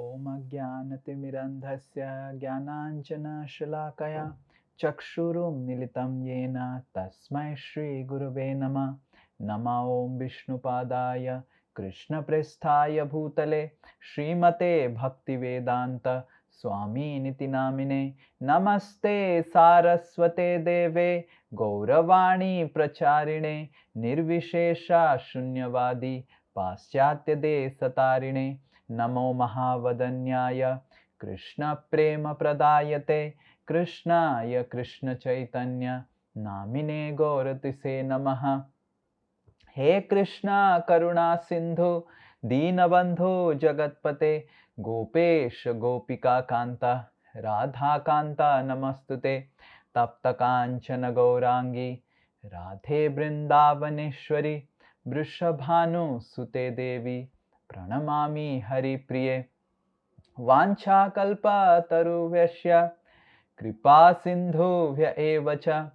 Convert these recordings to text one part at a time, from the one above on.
Om Ajnanatimirandhasya Jnananjana Shalakaya Chakshurum Nilitam Yena Tasmai Shri Gurave Nama Nama Om Vishnupadaya Krishna Presthaya Bhutale Srimate Bhaktivedanta Swami Niti Namine Namaste Saraswate Deve Gauravani Pracharine Nirvishesha Shunyavadi Paschatya De Satarine Namo Mahavadanyaya Krishna Prema Pradayate Krishnaya Krishna Chaitanya Namine Gauratise Namaha He Krishna Karuna Sindhu Deenabandhu Jagatpate Gopesh Gopika Kanta Radha Kanta Namastute Tapta Kanchana Gaurangi Radhe Brindavaneshwari Vrishabhanu Sute Devi Pranamami Hari Priye Vancha Kalpa Taruvesya Kripa Sindhuvya Evacha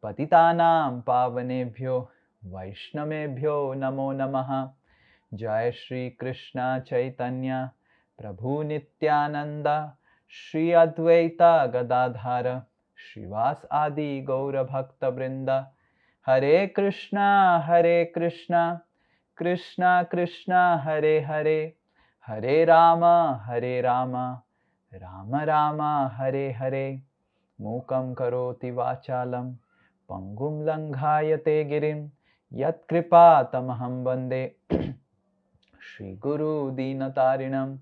Patitanam Pavanebhyo Vaishnamebhyo Namo Namaha Jai Shri Krishna Chaitanya Prabhu Nityananda Shri Advaita Gadadhara Shrivas Adi Gaura Bhakta Brinda Hare Krishna Krishna Krishna Hare Hare Hare Rama Rama Rama Hare Hare Mukam Karoti Vachalam Pangum Langhayate Girim Yat Kripa Tamaham Bande Shri Guru Dinatarinam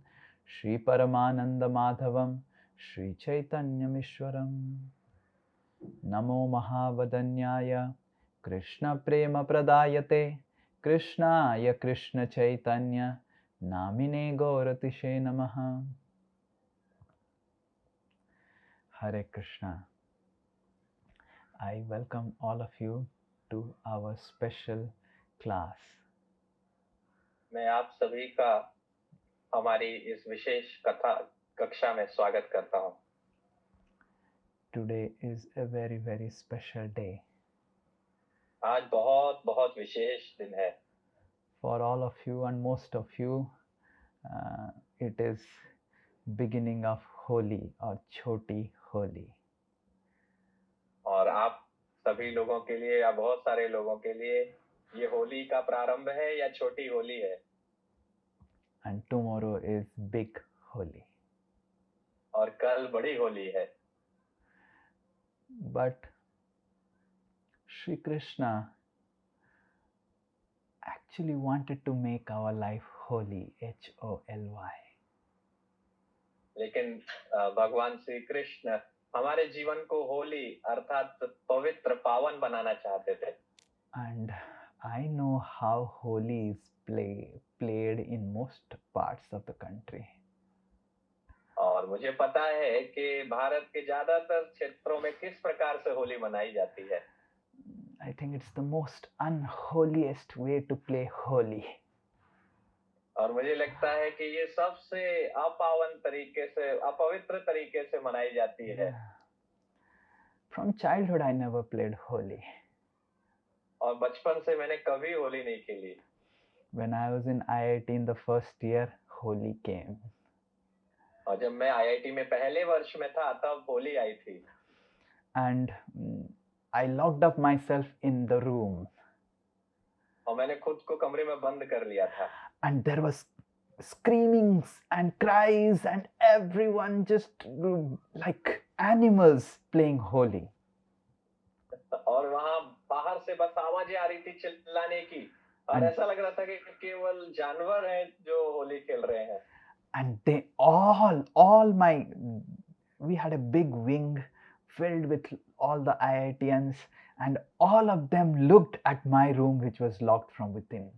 Shri Paramananda Madhavam Shri Chaitanya Mishwaram Namo Mahavadanyaya Krishna Prema Pradayate Krishnaya Krishna Chaitanya Namine Gauratishe Namaha Hare Krishna. I welcome all of you to our special class. मैं आप सभी का हमारी इस विशेष कक्षा में स्वागत करता हूँ. Today is a very, very special day. आज बहुत बहुत विशेष दिन है. For all of you and most of you, it is beginning of Holi or Choti Holi. और आप सभी लोगों के लिए या बहुत सारे लोगों के लिए ये होली का प्रारंभ है या छोटी होली है. And tomorrow is big Holi. और कल बड़ी होली है. But Shri Krishna actually wanted to make our life holy, H-O-L-Y. लेकिन भगवान श्री कृष्ण हमारे जीवन को होली अर्थात पवित्र पावन बनाना चाहते थे. And I know how Holi is played in most parts of the country. और मुझे पता है कि भारत के ज्यादातर क्षेत्रों में किस प्रकार से होली मनाई जाती है. I think it's the most unholiest way to play Holi. और मुझे लगता है कि ये सबसे अपावन तरीके से, अपवित्र तरीके से मनाई जाती है. From childhood I never played Holi. और बचपन से मैंने कभी होली नहीं खेली. When I was in IIT in the first year, Holi came. और जब मैं IIT में पहले वर्ष में था तब होली आई थी. And I locked up myself in the room. और मैंने खुद को कमरे में बंद कर लिया था. And there was screamings and cries and everyone just like animals playing Holi. और वहाँ बाहर से बस आवाजें आ रही थी चिल्लाने की और ऐसा लग रहा था कि केवल जानवर हैं जो होली खेल रहे हैं. And they we had a big wing filled with all the IITians and all of them looked at my room which was locked from within.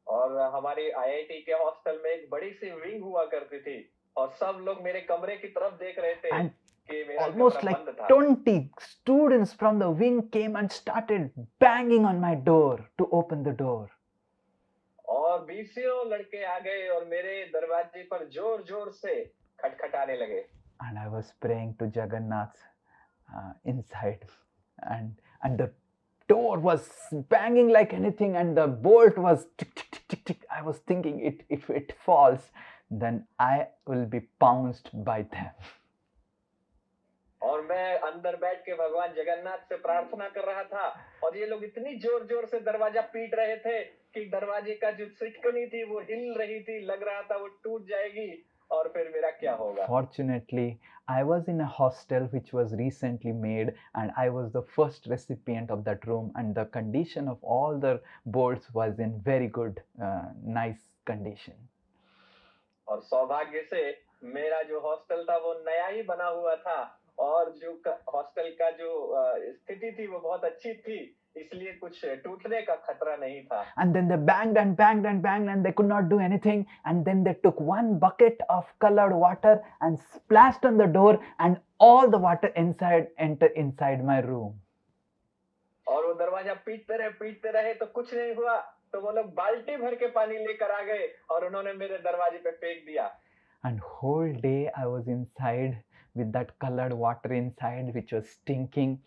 और हमारी IIT के हॉस्टल में एक बड़ी सी विंग हुआ करती थी और सब लोग मेरे कमरे की तरफ देख रहे थे कि मेरा almost like 20 students from the wing came and started banging on my door to open the door. और 20 लड़के आ गए और मेरे दरवाजे पर जोर जोर से खटखटाने लगे. And I was praying to Jagannath inside and the door was banging like anything and the bolt was tick, tick, tick, tick, tick. I was thinking if it falls then I will be pounced by them. और मैं अंदर बैठ के भगवान जगन्नाथ से प्रार्थना कर रहा था और ये लोग इतनी जोर जोर से दरवाजा पीट रहे थे कि दरवाजे का जो सिटकनी थी वो हिल रही थी, लग रहा था वो टूट जाएगी और फिर मेरा क्या होगा. Fortunately, I was in a hostel which was recently made, and I was the first recipient of that room, and the condition of all the boards was in very good, nice condition. और सौभाग्य से मेरा जो hostel था वो नया ही बना हुआ था और जो हॉस्टल का जो स्थिति थी वो बहुत अच्छी थी, इसलिए कुछ टूटने का खतरा नहीं था. And then they banged and banged and banged, and they could not do anything. And then they took one bucket of colored water and splashed on the door, and all the water inside entered inside my room. और वो दरवाजा पीटते रहे तो कुछ नहीं हुआ, तो वो लोग बाल्टी भर के पानी लेकर आ गए और उन्होंने मेरे दरवाजे पे फेंक दिया. And whole day I was inside with that colored water inside, which was stinking.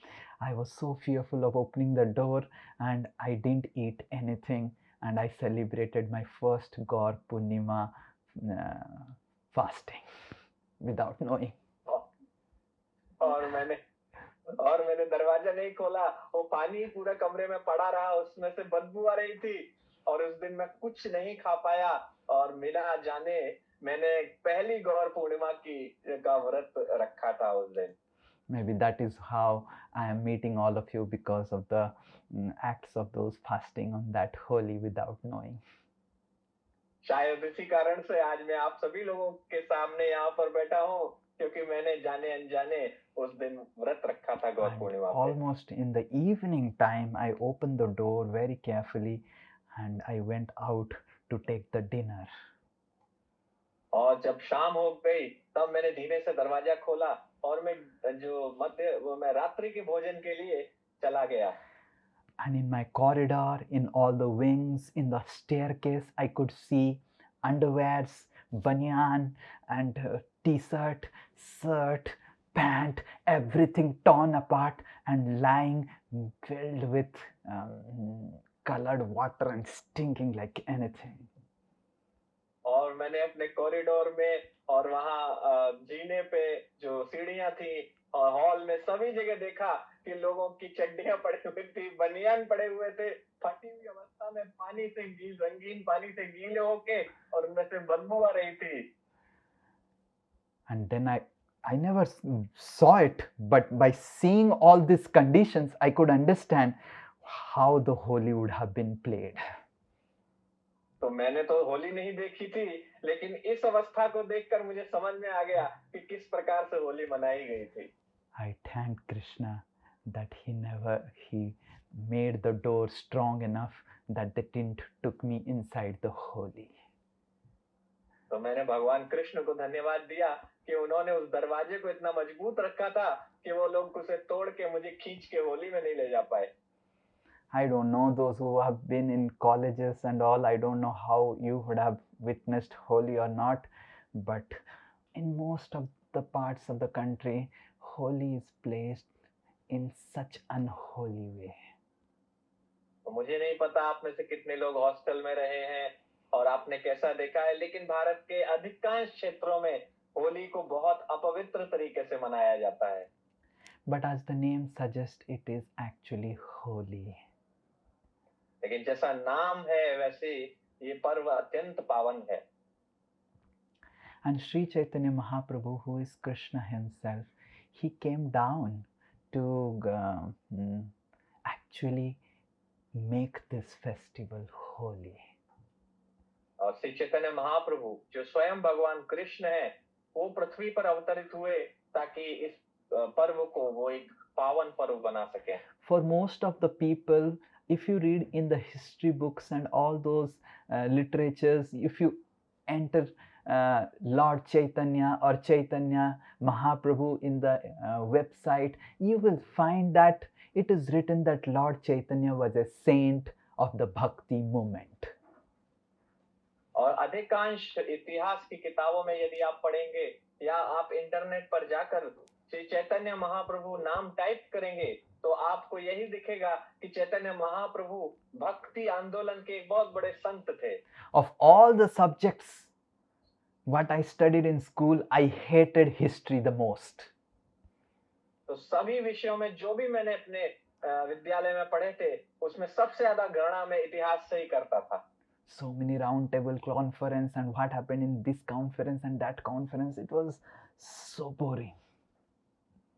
I was so fearful of opening the door, and I didn't eat anything, and I celebrated my first Gaur Purnima fasting without knowing. और मैंने दरवाजा नहीं खोला, वो पानी पूरा कमरे में पड़ा रहा, उसमें से बदबू आ रही थी और उस दिन मैं कुछ नहीं खा पाया और मिला जाने मैंने पहली गौर पूर्णिमा का व्रत रखा था उस दिन. Maybe that is how I am meeting all of you, because of the acts of those fasting on that holy without knowing. शायद इसी कारण से आज मैं आप सभी लोगों के सामने यहाँ पर बैठा हूँ, क्योंकि मैंने जाने अनजाने उस दिन व्रत रखा था गौर पूर्णिमा पे. Almost in the evening time, I opened the door very carefully and I went out to take the dinner. और जब शाम हो गई तब मैंने धीरे से दरवाजा खोला और मैं रात्रि के भोजन के लिए चला गया. And in my corridor, in all the wings, in the staircase, I could see underwears, banyan, and t-shirt, shirt, pant, everything torn apart and lying filled with colored water and stinking like anything. और मैंने अपने corridor में और वहाँ जीने पे जो सीढ़ियाँ थी और हॉल में सभी जगह देखा कि लोगों की चड्डियाँ पड़ी हुई थी, बनियान पड़े हुए थे, फटी हुई अवस्था में रंगीन पानी से गीले होके और उनमें से बदबू आ रही थी. And then I never saw it, but by seeing all these conditions, I could understand how the holy would have been played. तो मैंने तो होली नहीं देखी थी, लेकिन इस अवस्था को देखकर मुझे समझ में आ गया कि किस प्रकार से होली मनाई गई थी. I thank Krishna that he made the door strong enough that they didn't took me inside the holy. तो मैंने भगवान कृष्ण को धन्यवाद दिया कि उन्होंने उस दरवाजे को इतना मजबूत रखा था कि वो लोग उसे तोड़ के मुझे खींच के होली में नहीं ले जा पाए. I don't know those who have been in colleges and all. I don't know how you would have witnessed Holi or not, but in most of the parts of the country, Holi is placed in such unholy way. तो मुझे नहीं पता आप में से कितने लोग hostel में रहे हैं और आपने कैसा देखा है, लेकिन भारत के अधिकांश क्षेत्रों में होली को बहुत अपवित्र तरीके से मनाया जाता है. But as the name suggests, it is actually holy. लेकिन जैसा नाम है वैसे ये पर्व अत्यंत पावन है. And Sri Chaitanya Mahaprabhu, who is Krishna himself, he came down to actually make this festival holy. और श्री चैतन्य महाप्रभु जो स्वयं भगवान कृष्ण है, वो पृथ्वी पर अवतरित हुए ताकि इस पर्व को वो एक पावन पर्व बना सके. For most of the people, if you read in the history books and all those literatures, if you enter Lord Chaitanya or Chaitanya Mahaprabhu in the website, you will find that it is written that Lord Chaitanya was a saint of the Bhakti movement. और अधिकांश इतिहास की किताबों में यदि आप पढ़ेंगे या आप इंटरनेट पर जाकर श्री चैतन्य महाप्रभु नाम टाइप करेंगे तो आपको यही दिखेगा कि चैतन्य महाप्रभु भक्ति आंदोलन के एक बहुत बड़े संत थे. Of all the subjects what I studied in school, I hated history the most. तो सभी विषयों में जो भी मैंने अपने विद्यालय में पढ़े थे, उसमें सबसे ज्यादा गणना में इतिहास से ही करता था। So many round table conference and what happened in this conference and that conference, it was so boring.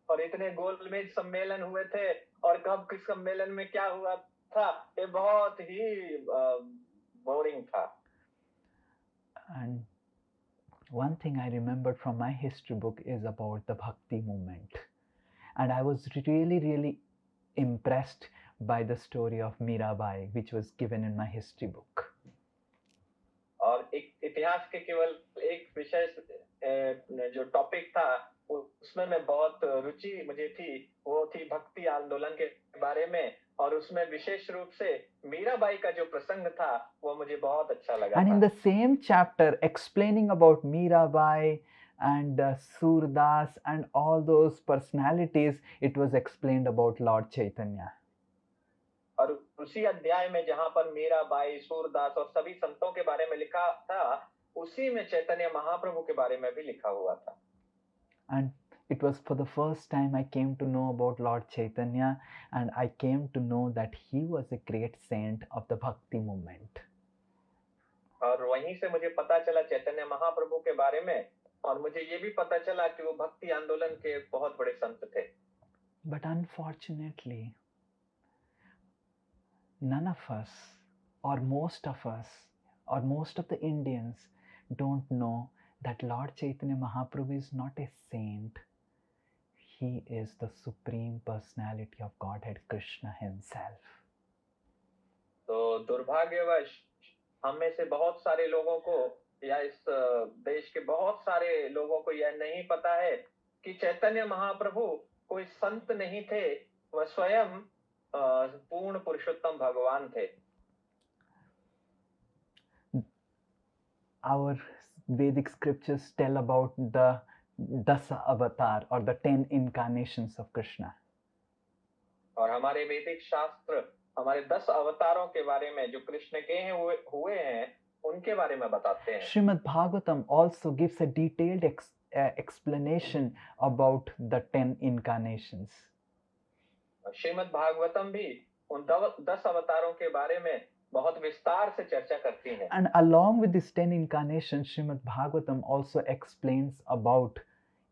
और इतने गोलमेज सम्मेलन हुए थे और कब किस सम्मेलन में क्या हुआ था, ये बहुत ही बोरिंग था। And one thing I remembered from my history book is about the Bhakti movement. And I was really impressed by the story of Mirabai, which was given in my history book. और एक इतिहास के केवल एक विषय जो topic था, उसमें मैं बहुत रुचि मुझे थी, वो थी भक्ति आंदोलन के बारे में, और उसमें विशेष रूप से मीराबाई का जो प्रसंग था वो मुझे बहुत अच्छा लगा। And in the same chapter explaining about Mirabai and Surdas and all those personalities, it was explained about Lord Chaitanya. और उसी अध्याय में जहां पर मीराबाई, सूरदास और सभी संतों के बारे में लिखा था, उसी में चैतन्य महाप्रभु के बारे में भी लिखा हुआ था। And it was for the first time I came to know about Lord Chaitanya, and I came to know that he was a great saint of the Bhakti movement. और वहीं से मुझे पता चला चैतन्य महाप्रभु के बारे में, और मुझे ये भी पता चला कि वो भक्ति आंदोलन के बहुत बड़े संत थे। But unfortunately, none of us, or most of us, or most of the Indians don't know that Lord Chaitanya Mahaprabhu is not a saint. He is the Supreme Personality of Godhead, Krishna himself. तो दुर्भाग्यवश हम में से बहुत सारे लोगों को, या इस देश के बहुत सारे लोगों को यह नहीं पता है कि चैतन्य महाप्रभु कोई संत नहीं थे, वह स्वयं पूर्ण पुरुषोत्तम भगवान थे। Our Vedic scriptures tell about the Dasa Avatar or the 10 incarnations of Krishna. और हमारे वैदिक शास्त्र हमारे 10 अवतारों के बारे में जो कृष्ण के हुए हैं, उनके बारे में बताते हैं। Srimad Bhagavatam also gives a detailed explanation about the 10 incarnations. Shrimad Bhagavatam भी उन 10 अवतारों के बारे में बहुत विस्तार से चर्चा करती है। And along with these 10 incarnations, Srimad Bhagavatam also explains about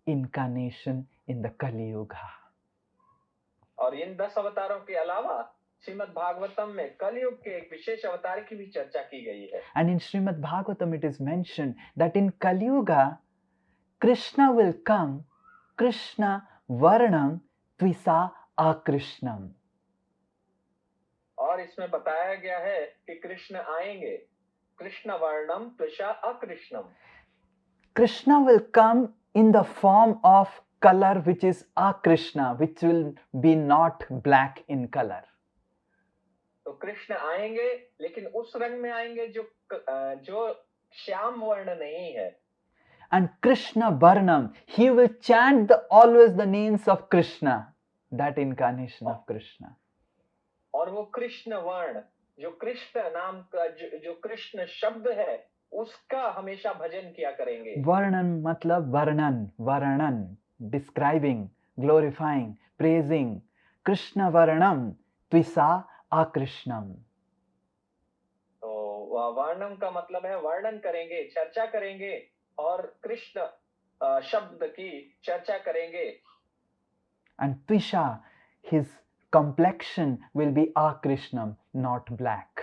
incarnation in the Kali Yuga. और इन 10 अवतारों के अलावा श्रीमद् भागवतम में कलयुग के एक विशेष अवतार की भी चर्चा की गई है। And in Srimad Bhagavatam it is mentioned that in Kali Yuga, Krishna will come, Krishna Varnam Tvisa Akrishnam. और इसमें बताया गया है कि कृष्ण आएंगे, Krishna वर्णम त्विषा अकृष्णम। Krishna will come in the form of color which is Akrishna, which will be not black in color. तो कृष्ण आएंगे, लेकिन उस रंग में आएंगे जो श्याम वर्ण नहीं है। And Krishna Varnam, he will chant always the names of Krishna, that incarnation of Krishna. और वो कृष्ण वर्ण, जो कृष्ण नाम का जो कृष्ण शब्द है, उसका हमेशा भजन किया करेंगे। Varnan matlab Varnan, describing, glorifying, praising. Krishna Varnam Tvisa Akrishnam. तो वर्णम का मतलब है वर्णन करेंगे, चर्चा करेंगे, और कृष्ण शब्द की चर्चा करेंगे। And Tvisha, his complexion will be Akrishnam, not black.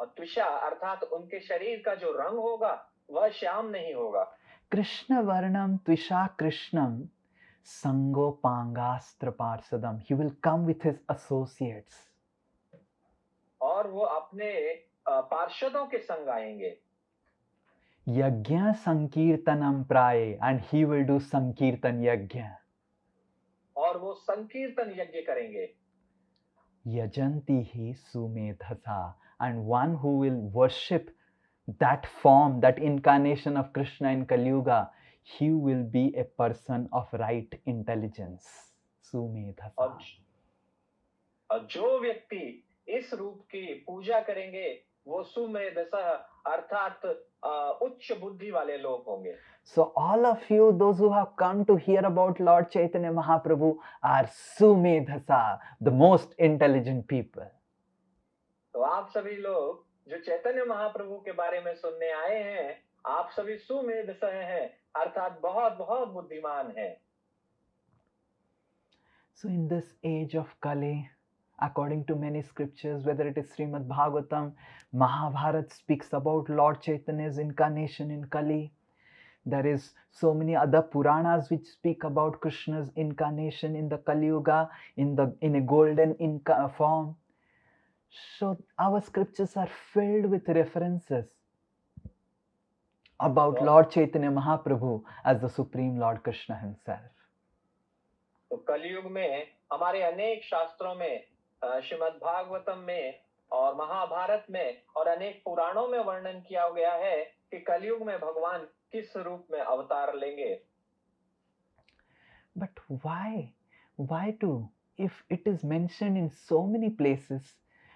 और त्विषा अर्थात उनके शरीर का जो रंग होगा वह श्याम नहीं होगा। Krishna Varnam Tvisha Krishnam Sango Pangastra Parsadam. He will come with his associates. और वो अपने पार्षदों के संग आएंगे। Yajna Sankirtanam Praye, and he will do Sankirtan Yajna. और वो संकीर्तन यज्ञ करेंगे। Yajanti hi Sumedhasa, and one who will worship that form, that incarnation of Krishna in Kali Yuga, he will be a person of right intelligence. Sumedhasa. और जो व्यक्ति इस रूप की पूजा करेंगे, वो सुमेधसः अर्थात उच्च बुद्धि वाले लोग होंगे। So all of you, those who have come to hear about Lord Chaitanya Mahaprabhu, are Sumedhasa, the most intelligent people. तो आप सभी लोग जो चैतन्य महाप्रभु के बारे में सुनने आए हैं, आप सभी सुमेधसः हैं, अर्थात बहुत बहुत बुद्धिमान हैं। So in this age of Kali, according to many scriptures, whether it is Srimad Bhagavatam, Mahabharata speaks about Lord Chaitanya's incarnation in Kali. There is so many other Puranas which speak about Krishna's incarnation in the Kali Yuga in a golden form. So our scriptures are filled with references about Lord Chaitanya Mahaprabhu as the Supreme Lord Krishna himself. तो कलयुग में हमारे अनेक शास्त्रों में, श्रीमद् भागवतम में और महाभारत में और अनेक पुराणों में वर्णन किया गया है कि कलयुग में भगवान किस रूप में अवतार लेंगे। But why do, if it is mentioned in so many places,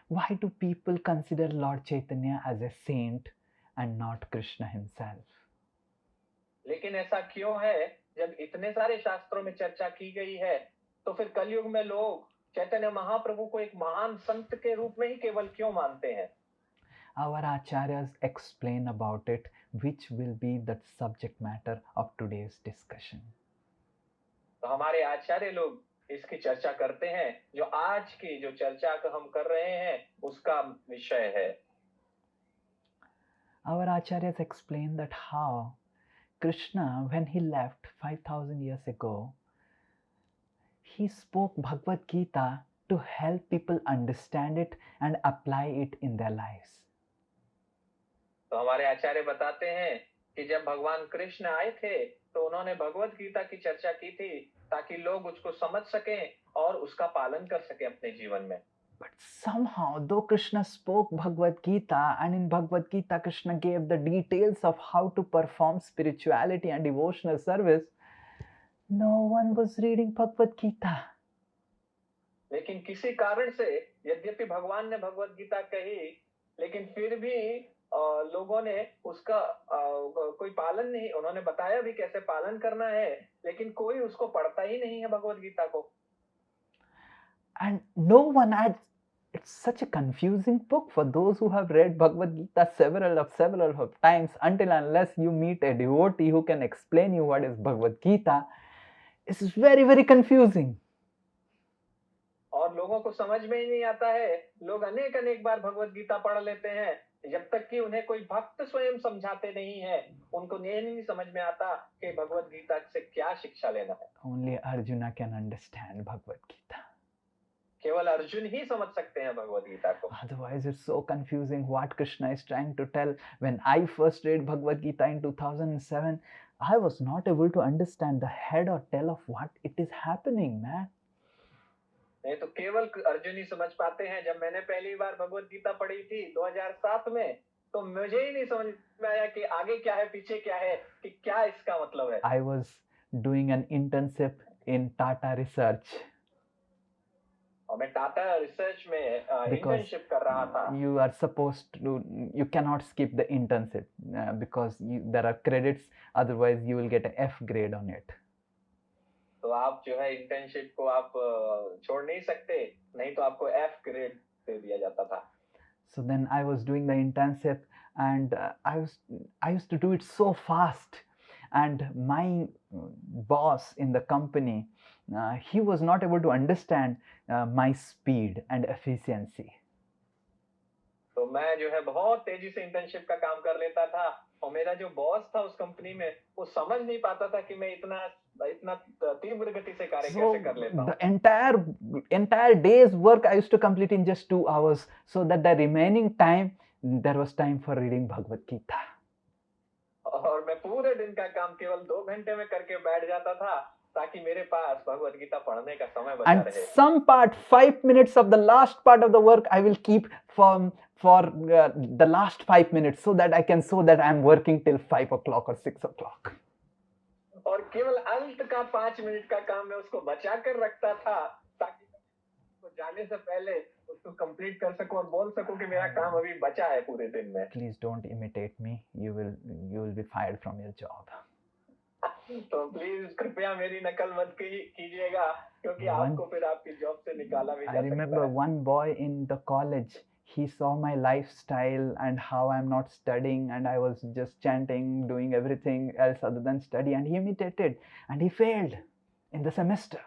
why do people consider Lord Chaitanya as a saint and not Krishna himself? लेकिन ऐसा क्यों है, जब इतने सारे शास्त्रों में चर्चा की गई है, तो फिर कलयुग में लोग चैतन्य महाप्रभु को एक महान संत के रूप में ही केवल क्यों मानते हैं? Our acharyas explain about it, which will be the subject matter of today's discussion. तो हमारे आचार्य लोग इसकी चर्चा करते हैं, जो आज की जो चर्चा हम कर रहे हैं उसका विषय है। Our acharyas explain that how Krishna, when he left 5,000 years ago, he spoke Bhagavad Gita to help people understand it and apply it in their lives. तो हमारे आचार्य बताते हैं कि जब भगवान कृष्ण आए थे तो उन्होंने भगवत गीता की चर्चा की थी ताकि लोग उसको समझ सकें और उसका पालन कर सकें अपने जीवन में। But somehow, though Krishna spoke Bhagavad Gita, and in Bhagavad Gita Krishna gave the details of how to perform spirituality and devotional service, no one was reading Bhagavad Gita. लेकिन किसी कारण से यद्यपि भगवान ने भगवत गीता कही, लेकिन फिर भी लोगों ने उसका कोई पालन नहीं, उन्होंने बताया भी कैसे पालन करना है, लेकिन कोई उसको पढ़ता ही नहीं है भगवत गीता को। And no one had, it's such a confusing book for those who have read Bhagavad Gita several of times. Until unless you meet a devotee who can explain you what is Bhagavad Gita, it's very, very confusing. और लोगों को समझ में ही नहीं आता है, लोग अनेक बार भगवत गीता पढ़ लेते हैं, जब तक कि उन्हें कोई भक्त स्वयं समझाते नहीं है, उनको नहीं समझ में आता कि भगवत गीता से क्या शिक्षा लेना है। Only Arjuna can understand Bhagavad Gita. केवल अर्जुन ही समझ सकते हैं भगवत गीता को। Otherwise, it's so confusing what Krishna is trying to tell. When I first read Bhagavad Gita in 2007, I was not able to understand the head or tail of what it is happening, man. नहीं तो केवल अर्जुन ही समझ पाते हैं। जब मैंने पहली बार भगवत गीता पढ़ी थी 2007 में, तो मुझे ही नहीं समझ में आया कि आगे क्या है, पीछे क्या है, कि क्या इसका मतलब है। I was doing an internship in Tata Research. और मैं टाटा रिसर्च में इंटर्नशिप कर रहा था। You are supposed to, you cannot skip the internship because there are credits, otherwise you will get an F grade on it. तो आप जो है इंटर्नशिप को आप छोड़ नहीं सकते, नहीं तो आपको F ग्रेड दे दिया जाता था। So then I was doing the internship and I used to do it so fast, and my boss in the company, he was not able to understand my speed and efficiency. तो मैं जो है बहुत तेजी से internship का काम कर लेता था, और मेरा जो बॉस था उस कंपनी में, वो समझ नहीं पाता था कि मैं इतना तीव्र गति से कार्य कैसे कर लेता हूँ। The entire day's work I used to complete in just 2 hours, so that the remaining time there was time for reading Bhagavad Gita. और मैं पूरे दिन का काम केवल 2 घंटे में करके बैठ जाता था, ताकि मेरे पास भगवत गीता पढ़ने का समय बचा रहे। And some part, 5 minutes of the last part of the work I will keep for the last 5 minutes, so that I am working till 5 o'clock or 6 o'clock. और केवल अंत का 5 मिनट का काम मैं उसको बचा कर रखता था, ताकि जाने से पहले उस तू कंप्लीट कर सको और बोल सको कि मेरा काम अभी बचा है पूरे दिन में। Please don't imitate me. You will be fired from your job. तो प्लीज कृपया मेरी नकल मत कीजिएगा, क्योंकि आपको फिर आपकी जॉब से निकाला भी I जा सकता remember है। one boy in the college. He saw my lifestyle and how I'm not studying, and I was just chanting, doing everything else other than study, and he imitated, and he failed in the semester.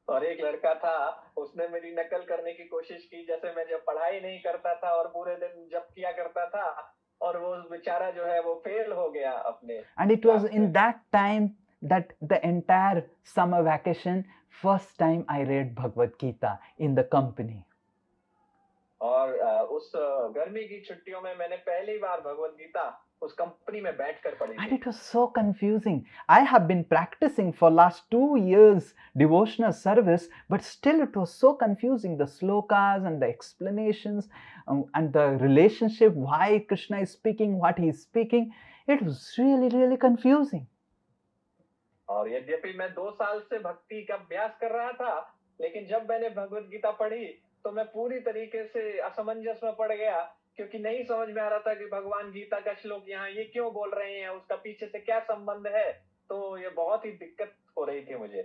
और एक लड़का था, उसने मेरी नकल करने की कोशिश की, जैसे मैं जब पढ़ाई नहीं करता था और पूरे दिन जप किया करता था, और वो बेचारा जो है वो फेल हो गया अपने। And it was in that time that the entire summer vacation, first time I read Bhagavad Gita in the company. और उस गर्मी की छुट्टियों में मैंने पहली बार भगवत गीता उस कंपनी में बैठकर पढ़ी And थी। it was so confusing. I have been practicing for last 2 years devotional service, but still it was so confusing. The slokas and the explanations and the relationship, why Krishna is speaking, what he is speaking. It was really, really confusing. और यद्यपि मैं 2 साल से भक्ति का अभ्यास कर रहा था, लेकिन जब मैंने भगवत गीता पढ़ी तो मैं पूरी तरीके से असमंजस में पड़ गया, क्योंकि नहीं समझ में आ रहा था कि भगवान गीता का श्लोक यहाँ ये क्यों बोल रहे हैं, उसका पीछे से क्या संबंध है। तो ये बहुत ही दिक्कत हो रही थी मुझे।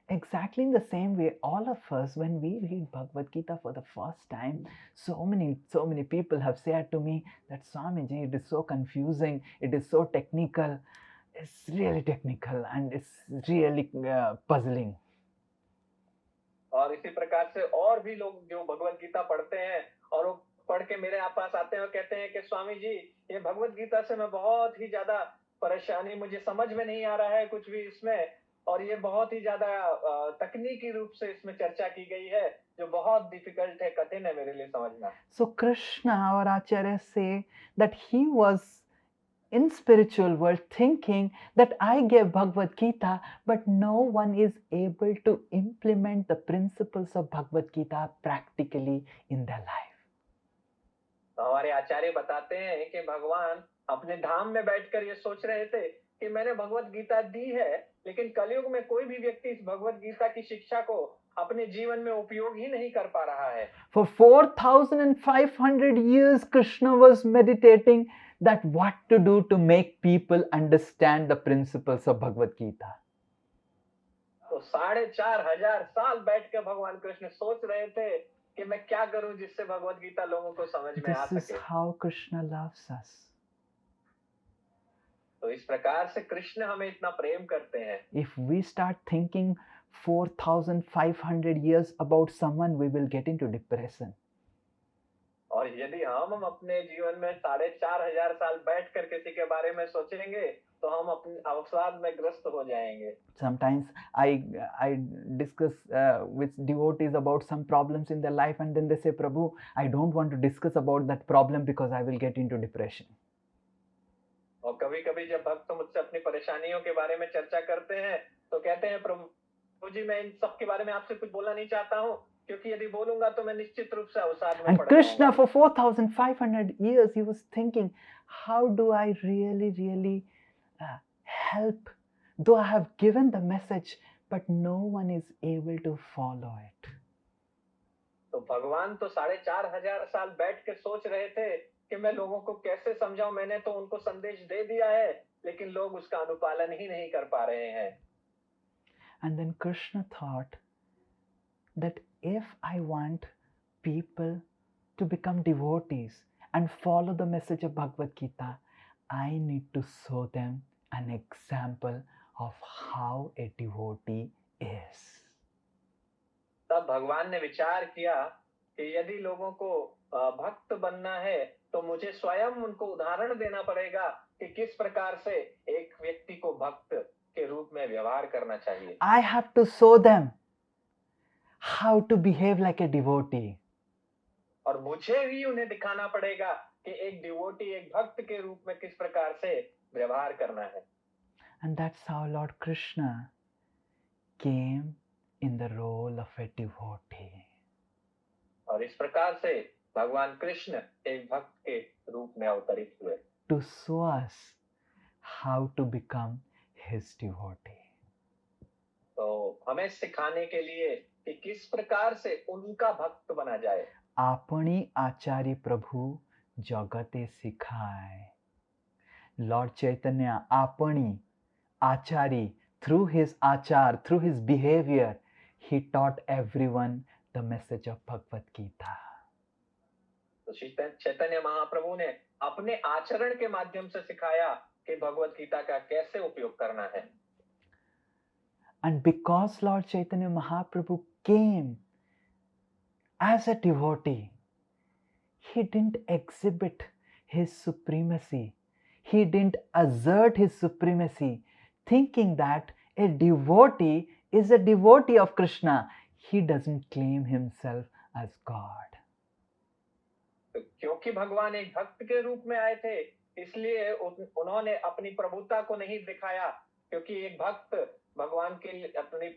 Exactly in the same way, all of us, when we read Bhagavad Gita for the first time, so many people have said to me that Swamiji, it is so confusing, it is so technical, it's really technical and it's really puzzling. और इसी प्रकार से और भी लोग जो भगवत गीता पढ़ते हैं और वो पढ़ के मेरे पास आते हैं और कहते हैं कि स्वामी जी, ये भगवत गीता से मैं बहुत ही ज्यादा परेशानी, मुझे समझ में नहीं आ रहा है कुछ भी इसमें, और ये बहुत ही ज्यादा तकनीकी रूप से इसमें चर्चा की गई है, जो बहुत डिफिकल्ट है, कठिन है मेरे लिए समझना। So Krishna, our Acharya, say that he was in spiritual world thinking that I gave Bhagavad Gita, but no one is able to implement the principles of Bhagavad Gita practically in their life. तो हमारे आचार्य बताते हैं कि भगवान अपने धाम में बैठकर ये सोच रहे थे कि मैंने भगवत गीता दी है, लेकिन कलयुग में कोई भी व्यक्ति इस भगवत गीता की शिक्षा को अपने जीवन में उपयोग ही नहीं कर पा रहा है। For 4,500 years, Krishna was meditating that what to do to make people understand the principles of Bhagavad Gita. तो 4,500 साल बैठ के भगवान कृष्ण सोच रहे थे कि मैं क्या करूं जिससे भगवत गीता लोगों को समझ में आ This is सके। how Krishna loves us. तो इस प्रकार से कृष्ण हमें इतना प्रेम करते हैं। If we start thinking 4,500 years about someone, we will get into depression. और यदि हम अपने जीवन में 4,500 साल बैठकर किसी के बारे में सोचेंगे तो हम अपने अवसाद में ग्रस्त हो जाएंगे। Sometimes I discuss with devotees about some problems in their life, and then they say, Prabhu, I don't want to discuss about that problem because I will get into depression. और कभी-कभी जब भक्त मुझसे अपनी परेशानियों के बारे में चर्चा करते हैं तो कहते हैं, प्रभु जी, मैं इन सब के बारे में आपसे कुछ बोलना नहीं चाहता हूँ, क्योंकि यदि बोलूंगा तो मैं निश्चित रूप से अवसाद में And पड़ Krishna, जाऊंगा। for 4,500 years, he was thinking, how do I really help? Though I have given the message, but no one is able to follow it. तो भगवान तो 4,500 साल बैठ के सोच रहे थे कि मैं लोगों को कैसे समझाऊं, मैंने तो उनको संदेश दे दिया है, लेकिन लोग उसका अनुपालन ही नहीं कर पा रहे हैं। And then Krishna thought that if I want people to become devotees and follow the message of Bhagavad Gita, I need to show them an example of how a devotee is. तब भगवान ने विचार किया कि यदि लोगों को भक्त बनना है तो मुझे स्वयं उनको उदाहरण देना पड़ेगा कि किस प्रकार से एक व्यक्ति को भक्त के रूप में व्यवहार करना चाहिए। I have to show them how to behave like a devotee. और मुझे भी उन्हें दिखाना पड़ेगा कि एक डिवोटी, एक भक्त के रूप में किस प्रकार से व्यवहार करना है। And that's how Lord Krishna came in the role of a devotee. और इस प्रकार से भगवान कृष्ण एक भक्त के रूप में अवतरित हुए, to show us how to become his devotee. तो हमें सिखाने के लिए कि किस प्रकार से उनका भक्त बना जाए। आपणी आचार्य प्रभु जगते सिखाए। Lord Chaitanya, Apani, Achari, through his achar, through his behavior, he taught everyone the message of Bhagavad Gita. तो चैतन्य महाप्रभु ने अपने आचरण के माध्यम से सिखाया कि भगवत गीता का कैसे उपयोग करना है। And because Lord Chaitanya Mahaprabhu came as a devotee, he didn't exhibit his supremacy. He didn't assert his supremacy, thinking that a devotee is a devotee of Krishna. He doesn't claim himself as God. तो क्योंकि भगवान एक भक्त के रूप में आए थे, इसलिए उन्होंने अपनी प्रभुता को नहीं दिखाया, क्योंकि एक भक्त भगवान के अपनी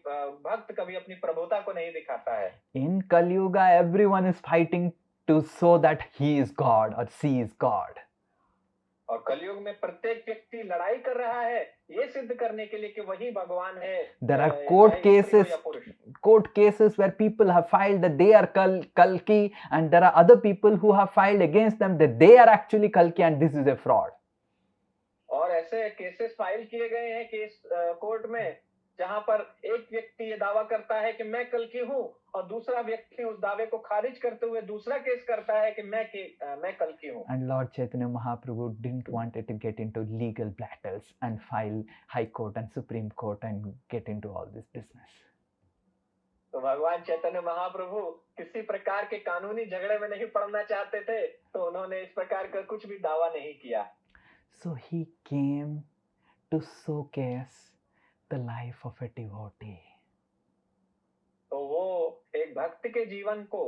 भक्त कभी अपनी प्रभुता को नहीं दिखाता है। In Kali Yuga, everyone is fighting to show that he is God or she is God. और कलयुग में प्रत्येक व्यक्ति लड़ाई कर रहा है ये सिद्ध करने के लिए कि वही भगवान है। There are court cases where people have filed that they are Kalki, and there are other people who have filed against them that they are actually Kalki and this is a fraud. और ऐसे cases file किए गए हैं case court में, जहां पर एक व्यक्ति ये दावा करता है कि मैं कल्कि हूं और दूसरा व्यक्ति उस दावे को खारिज करते हुए दूसरा केस करता है कि मैं कल्कि हूं। And Lord Chaitanya Mahaprabhu didn't want it to get into legal battles and file High Court and Supreme Court and get into all this business. तो भगवान चैतन्य महाप्रभु किसी प्रकार के कानूनी झगड़े में नहीं पड़ना चाहते थे, तो उन्होंने इस प्रकार का कुछ भी दावा नहीं किया। So he came to showcase the life of a devotee. तो वो एक भक्त के जीवन को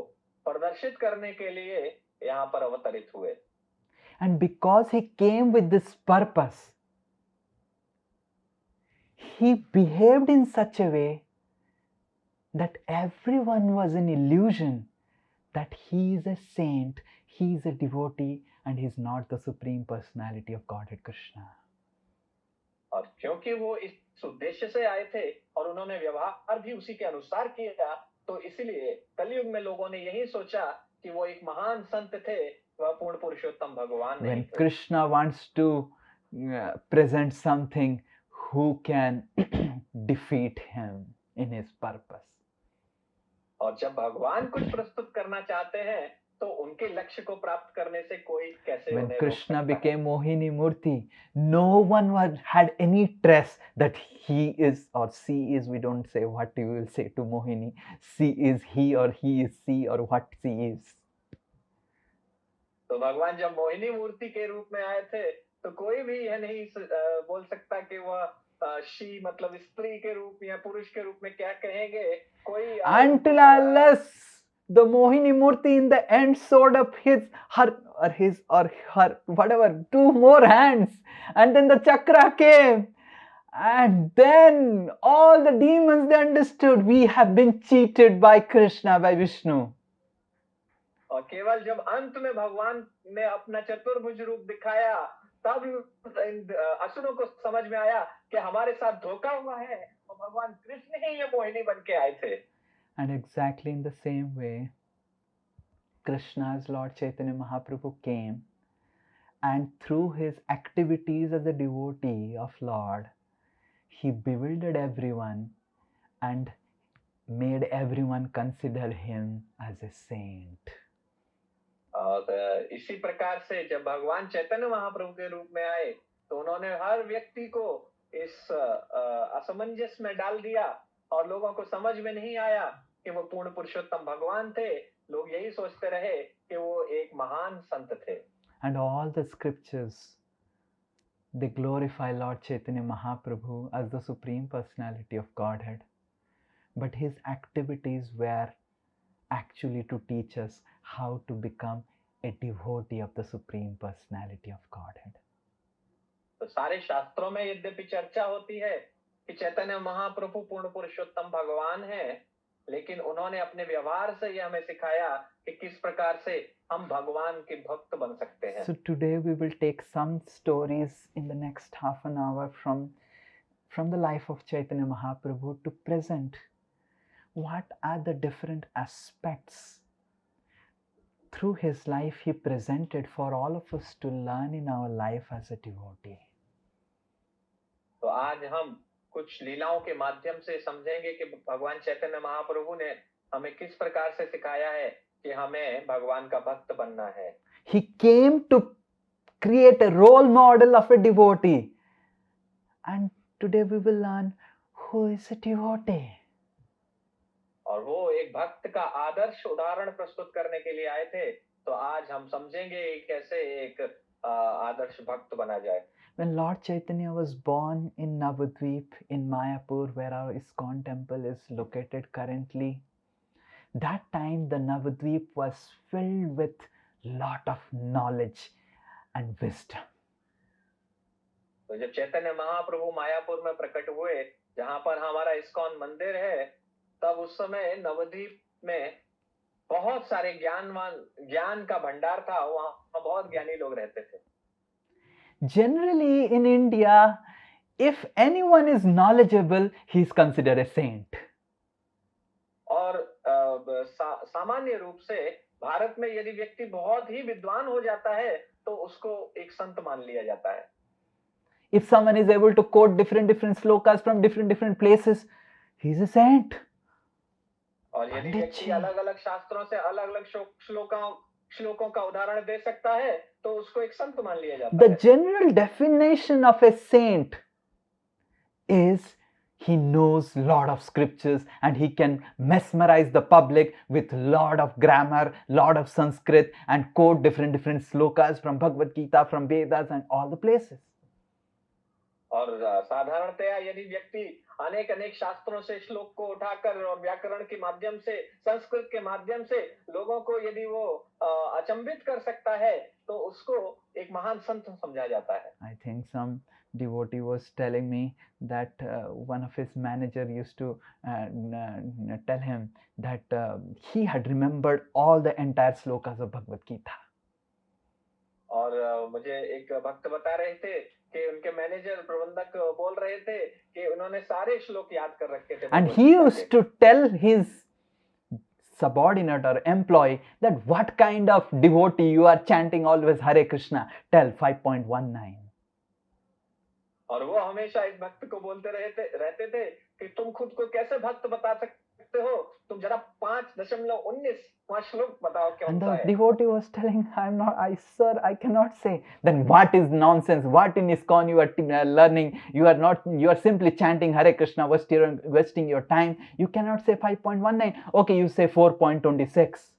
प्रदर्शित करने के लिए यहाँ पर अवतरित हुए। And because he came with this purpose, he behaved in such a way that everyone was in illusion that he is a saint, he is a devotee, and he is not the Supreme Personality of Godhead Krishna. और क्योंकि वो इस उद्देश्य से आए थे और उन्होंने व्यवहार भी उसी के अनुसार किया, तो इसलिए कलयुग में लोगों ने यही सोचा कि वो एक महान संत थे, वह पूर्ण पुरुषोत्तम भगवान नहीं थे। When Krishna wants to present something, who can defeat him in his purpose? और जब भगवान कुछ प्रस्तुत करना चाहते हैं, तो उनके लक्ष्य को प्राप्त करने से कोई कैसे When उन्हें रोक Krishna सकता है? became Mohini Murti, no one had any trace that he is or she is. We don't say what you will say to Mohini. She is he or he is she or what she is. तो भगवान जब मोहिनी मूर्ति के रूप में आए थे, तो कोई भी यह नहीं बोल सकता कि वह शी मतलब स्त्री के रूप या पुरुष के रूप में क्या कहेंगे। कोई Until unless the Mohini Murti in the end showed up his or her whatever 2 more hands, and then the chakra came, and then all the demons they understood we have been cheated by Krishna, by Vishnu. और केवल जब अंत में भगवान ने अपना चतुर्भुज रूप दिखाया, तब असुरों को समझ में आया कि हमारे साथ धोखा हुआ है और भगवान कृष्ण ही ये मोहिनी बन के आए थे। And exactly in the same way, Krishna's Lord Chaitanya Mahaprabhu came, and through his activities as a devotee of Lord, he bewildered everyone and made everyone consider him as a saint. और इसी प्रकार से जब भगवान चैतन्य महाप्रभु के रूप में आए, तो उन्होंने हर व्यक्ति को इस असमंजस में डाल दिया और लोगों को समझ में नहीं आया कि वो पूर्ण पुरुषोत्तम भगवान थे। लोग यही सोचते रहे कि वो एक महान संत थे। And all the scriptures, they glorify Lord Chaitanya Mahaprabhu as the Supreme Personality of Godhead. But his activities were actually to teach us how to become a devotee of the Supreme Personality of Godhead. तो सारे शास्त्रों में यद्यपि चर्चा होती है कि चैतन्य महाप्रभु पूर्ण पुरुषोत्तम भगवान हैं, लेकिन उन्होंने अपने व्यवहार से यह हमें सिखाया कि किस प्रकार से हम भगवान के भक्त बन सकते हैं। So today we will take some stories in the next half an hour from the life of Chaitanya Mahaprabhu to present what are the different aspects through his life he presented for all of us to learn in our life as a devotee. तो आज हम कुछ लीलाओं के माध्यम से समझेंगे कि भगवान चैतन्य महाप्रभु ने हमें किस प्रकार से सिखाया है कि हमें भगवान का भक्त बनना है. He came to create a role model of a devotee. And today we will learn who is a devotee. और वो एक भक्त का आदर्श उदाहरण प्रस्तुत करने के लिए आए थे. तो आज हम समझेंगे कैसे एक आदर्श भक्त बना जाए. When Lord Chaitanya was born in Navadvip in Mayapur, where our ISKCON temple is located currently, that time the Navadvip was filled with lot of knowledge and wisdom. तो जब चैतन्य महाप्रभु मायापुर में प्रकट हुए, जहां पर हमारा इस्कॉन मंदिर है, तब उस समय नवद्वीप में बहुत सारे ज्ञान का भंडार था. वहां बहुत ज्ञानी लोग रहते थे. Generally in India, if anyone is knowledgeable, he is considered a saint. और सामान्य रूप से भारत में यदि व्यक्ति बहुत ही विद्वान हो जाता है, तो उसको एक संत मान लिया जाता है. If someone is able to quote different slokas from different places, he is a saint. और यदि व्यक्ति अलग-अलग शास्त्रों से अलग-अलग श्लोकों का उदाहरण दे सकता है, तो उसको एक संत मान लिया जाता है. The general definition of a saint is he knows lot of scriptures and he can mesmerize the public with lot of grammar, lot of Sanskrit and quote different slokas from Bhagavad Gita, from Vedas and all the places. और साधारणतया यदि व्यक्ति अनेक शास्त्रों से श्लोक को उठाकर और व्याकरण के माध्यम से, संस्कृत के माध्यम से लोगों को यदि वो अचंभित कर सकता है, तो उसको एक महान संत समझा जाता है. I think some devotee was telling me that one of his manager used to tell him that he had remembered all the entire slokas of Bhagavad Gita. और मुझे एक भक्त बता रहे थे कि उनके मैनेजर प्रबंधक बोल रहे थे कि उन्होंने सारे श्लोक याद कर रखे थे. And he used to tell his subordinate or employee that what kind of devotee you are chanting always Hare Krishna, tell 5.19. और वो हमेशा इस भक्त को बोलते रहते थे कि तुम खुद को कैसे भक्त बता सकते हो, तुम जरा 5.19 श्लोक बताओ क्या होता है. And the devotee was telling, sir, I cannot say. Then what is nonsense? What in ISKCON you are learning? You are simply chanting Hare Krishna, wasting your time. You cannot say 5.19. Okay, you say 4.26.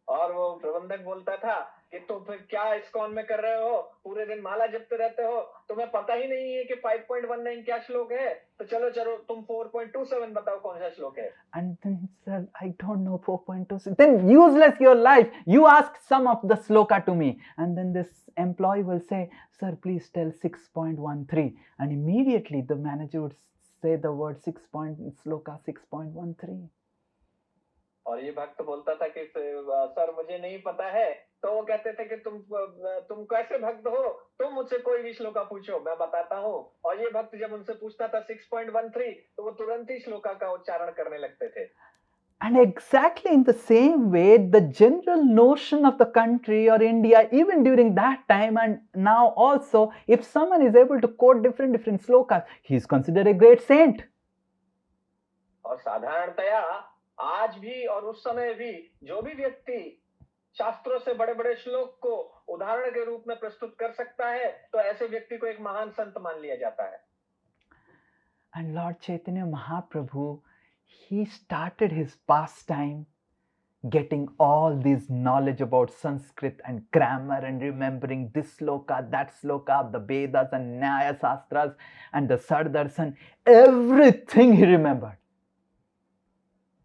और वो प्रबंधक बोलता था कि तुम फिर क्या ISKCON में कर रहे हो, पूरे दिन माला जपते रहते हो, तुम्हें पता ही नहीं है कि 5.19 क्या श्लोक है, तो चलो तुम 4.27 बताओ कौन सा श्लोक है. And then sir, I don't know 4.26. Then useless your life. You ask some of the sloka to me, and then this employee will say, sir, please tell 6.13, and immediately the manager would say the word sloka 6.13. और ये भक्त बोलता था कि sir मुझे नहीं पता है, तो वो कहते थे कि तुम कैसे भक्त हो, तुम मुझसे कोई भी श्लोका पूछो, मैं बताता हूँ. और ये भक्त जब उनसे पूछता था 6.13, तो वो तुरंत ही श्लोका का उच्चारण करने लगते थे. And exactly in the same way, the general notion of the country or India, even during that time and now also, if someone is able to quote different slokas, he is considered a great saint. और साधारणतया आज भी और उस समय भी जो भी व्यक्ति शास्त्रों से बड़े श्लोक को उदाहरण के रूप में प्रस्तुत कर सकता है, तो ऐसे व्यक्ति को एक महान संत मान लिया जाता है. And Lord Chaitanya Mahaprabhu, he started his pastime getting all this knowledge about Sanskrit and grammar and remembering this sloka, that sloka of the Vedas and Nyaya Shastras and the Sardarshan, everything he remembered.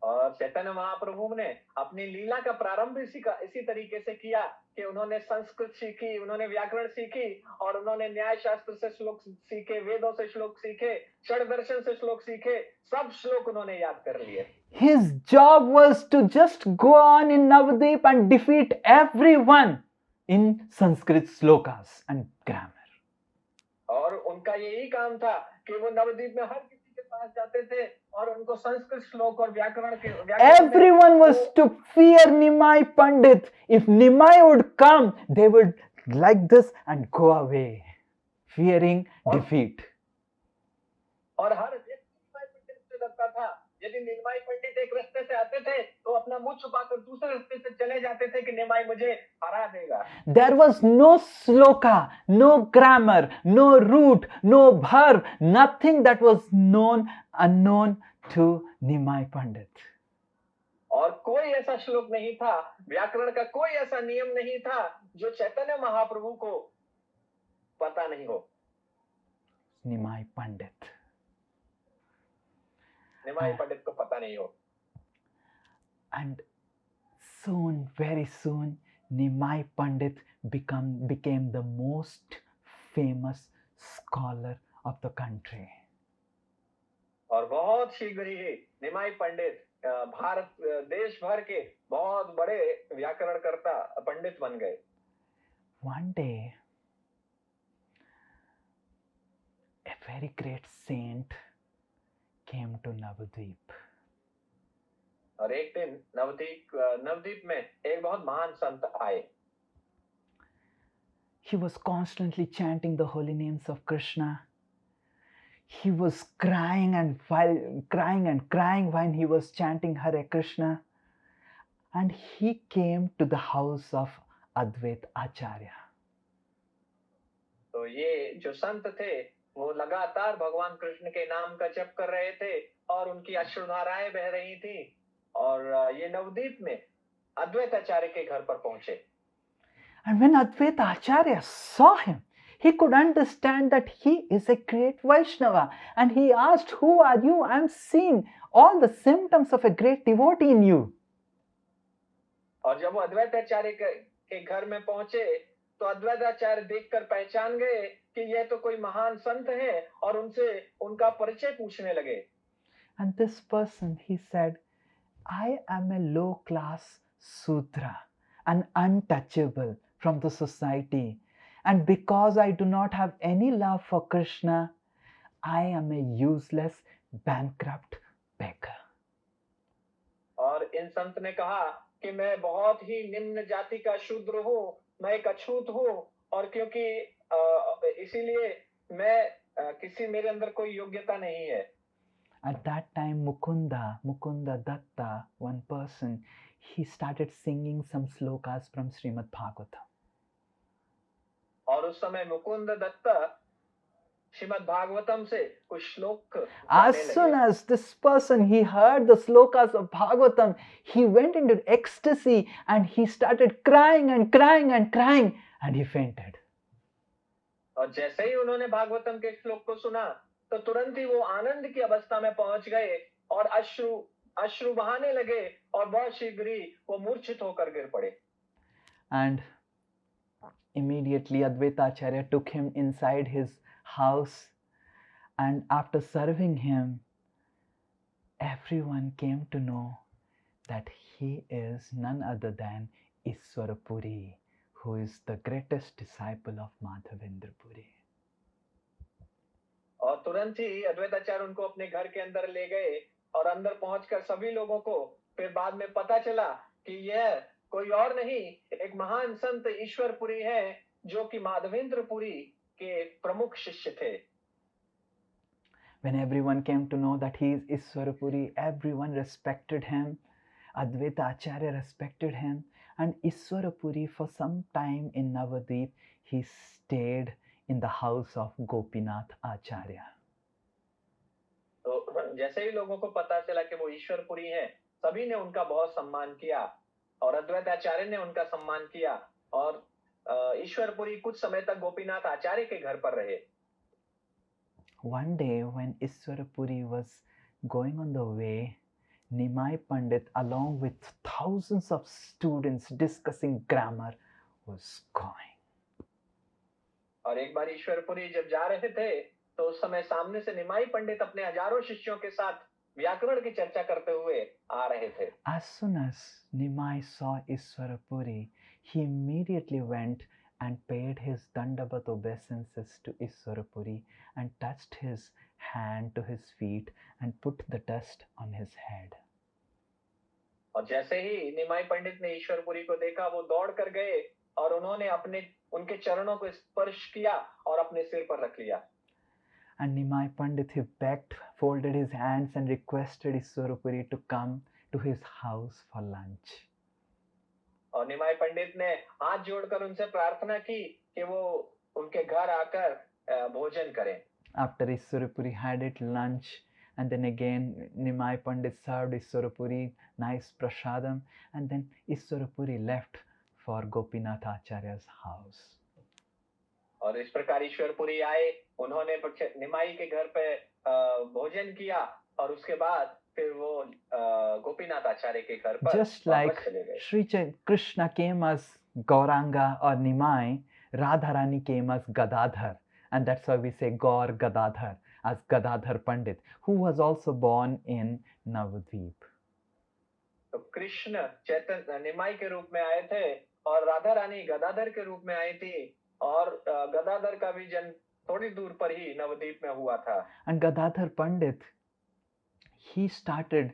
और चैतन्य महाप्रभु ने अपनी लीला का प्रारंभ इसी तरीके से किया कि उन्होंने संस्कृत सीखी, उन्होंने व्याकरण सीखी और उन्होंने न्याय शास्त्र से श्लोक सीखे, वेदों से श्लोक सीखे, षड दर्शन से श्लोक सीखे, सब श्लोक उन्होंने याद कर लिए. His job was to just go on in Navadvip and defeat everyone in Sanskrit slokas and grammar. और उनका यही काम था कि वो नवद्वीप में हर किसी के पास जाते थे और उनको संस्कृत श्लोक और व्याकरण में Everyone was वो to fear Nimai Pandit. If Nimai would come, they would like this and go away, fearing और defeat. और हर व्यक्ति निमाई पंडित से डरता था। यदि निमाई पंडित एक रास्ते से आते थे तो अपना मुंह छुपाकर दूसरे रास्ते से चले जाते थे कि निमाई मुझे हरा देगा। There was no sloka, no grammar, no root, no bharv, nothing that was unknown to Nimai Pandit. और कोई ऐसा श्लोक नहीं था, व्याकरण का कोई ऐसा नियम नहीं था जो चैतन्य महाप्रभु को पता नहीं हो। Nimai Pandit. निमाई पंडित को पता नहीं हो। And soon, very soon, Nimai Pandit became the most famous scholar of the country. और बहुत शीघ्र ही निमाई पंडित भारत देश भर के बहुत बड़े व्याकरणकर्ता पंडित बन गए। One day, a very great saint came to Navadvip. और एक दिन नवद्वीप में एक बहुत महान संत आए। He was constantly chanting the holy names of Krishna. He was crying and crying when he was chanting Hare Krishna. And he came to the house of Advait Acharya. तो ये जो संत थे वो लगातार भगवान कृष्ण के नाम का जप कर रहे थे और उनकी अश्रुधाराएं बह रही थी और ये नवद्वीप में अद्वैत आचार्य के घर पर पहुंचे। And when Advait Acharya saw him, he could understand that he is a great Vaishnava. And he asked, "Who are you? I am seeing all the symptoms of a great devotee in you." और जब वो अद्वैत आचार्य के घर में पहुंचे तो अद्वैत आचार्य देखकर पहचान गए कि यह तो कोई महान संत है और उनसे उनका परिचय पूछने लगे। And this person, he said, "I am a low class Sudra, an untouchable from the society. And because I do not have any love for Krishna, I am a useless, bankrupt beggar." और इन संत ने कहा कि मैं बहुत ही निम्न जाति का शूद्र हूँ, मैं एक अछूत हूँ और क्योंकि इसीलिए मैं मेरे अंदर कोई योग्यता नहीं है। At that time, Mukunda Datta, one person, he started singing some slokas from Srimad Bhagavatam. और उस समय मुकुंद दत्त श्रीमद् भागवतम से कुछ श्लोक As soon as this person, he heard the slokas of Bhagavatam, he went into ecstasy and he started crying and crying and crying and he fainted. और जैसे ही उन्होंने भागवतम के श्लोक को सुना तो तुरंत ही वो आनंद की अवस्था में पहुंच गए और अश्रु बहाने लगे और बहुत शीघ्र ही वो मूर्छित होकर गिर पड़े। And immediately Advaita Acharya took him inside his house, and after serving him, everyone came to know that he is none other than Ishwara Puri, who is the greatest disciple of Madhavendra Puri. और तुरंत ही अद्वैताचार्य उनको अपने घर के अंदर ले गए और अंदर पहुंचकर सभी लोगों को फिर बाद में पता चला कि यह कोई और नहीं एक महान संत ईश्वरपुरी है जो कि माधवेंद्र पुरी के प्रमुख शिष्य थे। When everyone came to know that he is Ishwarapuri, everyone respected him. Advaita Acharya respected him, and Ishwarapuri for some time in Navadvip, he stayed in the house of Gopinath Acharya. तो जैसे ही लोगों को पता चला कि वो ईश्वरपुरी हैं, सभी ने उनका बहुत सम्मान किया और अद्वैत आचार्य ने उनका सम्मान किया और ईश्वरपुरी कुछ समय तक गोपीनाथ आचार्य के घर पर रहे। One day when Ishwarapuri was going on the way, Nimai Pandit along with thousands of students discussing grammar was going. और एक बार ईश्वरपुरी जब जा रहे थे तो उस समय सामने से निमाई पंडित अपने हजारों शिष्यों के साथ व्याकरण की चर्चा करते हुए आ रहे थे। As soon as Nimai saw Ishwarapuri, he immediately went and paid his dandavat obeisances to Iswarapuri and touched his hand to his feet and put the dust on his head. और जैसे ही निमाई पंडित ने ईश्वरपुरी को देखा, वो दौड़ कर गए और उन्होंने उनके चरणों को स्पर्श किया और अपने सिर पर रख लिया। And Nimai Pandit, he begged, folded his hands and requested Iswarapuri to come to his house for lunch. और निमाई पंडित ने हाथ जोड़कर उनसे प्रार्थना की कि वो उनके घर आकर भोजन करें। After Iswarapuri had it lunch, and then again Nimai Pandit served Iswarapuri nice prasadam, and then Iswarapuri left for Gopinath Acharya's house. और इस प्रकार ईश्वरपुरी आए, उन्होंने निमाई के घर पे भोजन किया और उसके बाद फिर वो गोपीनाथ आचार्य के घर पर Just like Sri Krishna came as Gauranga or Nimai, Radharani came as Gadadhar, and that's why we say Gaur Gadadhar as Gadadhar Pandit, who was also born in Navadvip. तो कृष्ण चैतन्य निमाई के रूप में आए थे और राधा रानी गदाधर के रूप में आई थी, और गदाधर का भी जन्म थोड़ी दूर पर ही नवद्वीप में हुआ था। And Gadadhar Pandit, he started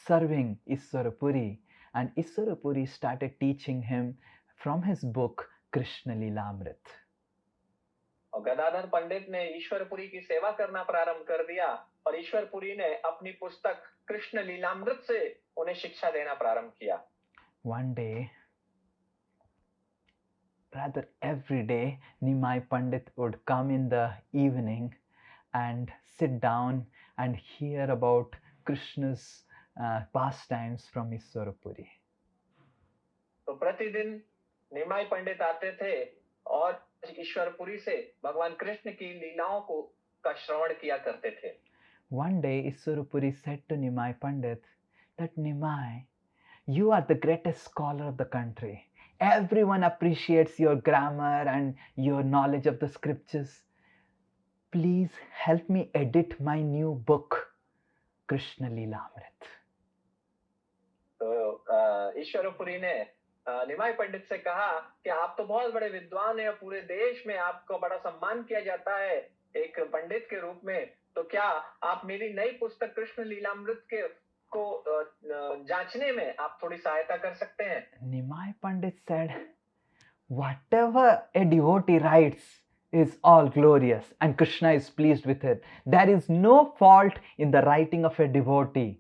serving Iswarapuri, and Iswarapuri started teaching him from his book Krishna Lilamrit. और गदाधर पंडित ने ईश्वरपुरी की सेवा करना प्रारंभ कर दिया और ईश्वरपुरी ने अपनी पुस्तक कृष्ण लीलामृत से उन्हें शिक्षा देना प्रारंभ किया। One day, rather every day, Nimai Pandit would come in the evening and sit down and hear about Krishna's pastimes from Iswarapuri. तो प्रतिदिन निमाई पंडित आते थे और ईश्वरपुरी से भगवान कृष्ण की लीलाओं का श्रवण किया करते थे। One day Iswarapuri said to Nimai Pandit that, Nimai, you are the greatest scholar of the country. Everyone appreciates your grammar and your knowledge of the scriptures. Please help me edit my new book, Krishna Lilamrit. तो ईश्वरपुरी ने निमाई पंडित से कहा कि आप तो बहुत बड़े विद्वान हैं, पूरे देश में आपको बड़ा सम्मान किया जाता है एक पंडित के रूप में, तो क्या आप मेरी नई पुस्तक कृष्ण लीलामृत को जांचने में आप थोड़ी सहायता कर सकते हैं? Nimai Pandit said, whatever a devotee writes is all glorious and Krishna is pleased with it. There is no fault in the writing of a devotee.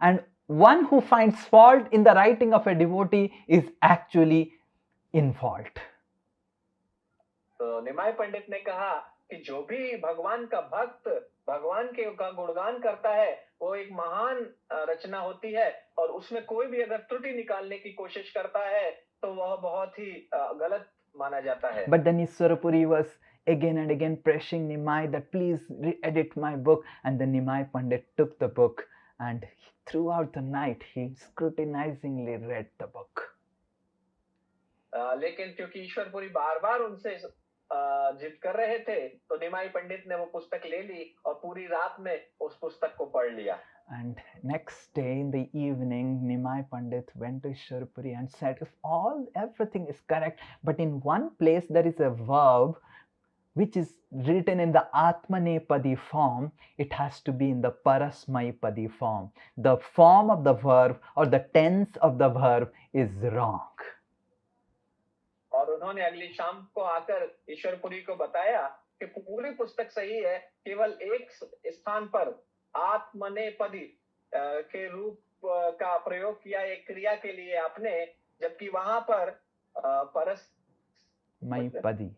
And one who finds fault in the writing of a devotee is actually in fault. तो निमाई पंडित ने कहा कि जो भी भगवान का भक्त भगवान का गुणगान करता है वो एक महान रचना होती है, और उसमें कोई भी अगर त्रुटि निकालने की कोशिश करता है तो वह बहुत ही गलत माना जाता है। But then Iswarapuri was again and again pressing Nimai that please re-edit my book, and then Nimai Pandit took the book and throughout the night he scrutinizingly read the book. लेकिन क्योंकि ईश्वरपुरी बार-बार उनसे जिद कर रहे थे तो निमाई पंडित ने वो पुस्तक ले ली और पूरी रात में उस पुस्तक को पढ़ लिया। And next day in the evening, Nimai Pandit went to Ishwarpuri and said, if everything is correct, but in one place there is a verb which is written in the Atmanepadi form, it has to be in the Parasmaipadi form. The form of the verb or the tense of the verb is wrong. और उन्होंने अगली शाम को आकर ईश्वरपुरी को बताया कि पूरी पुस्तक सही है, केवल एक स्थान पर आत्मनेपदी के रूप का प्रयोग किया एक क्रिया के लिए आपने, जबकि वहां पर परस्मैपदी,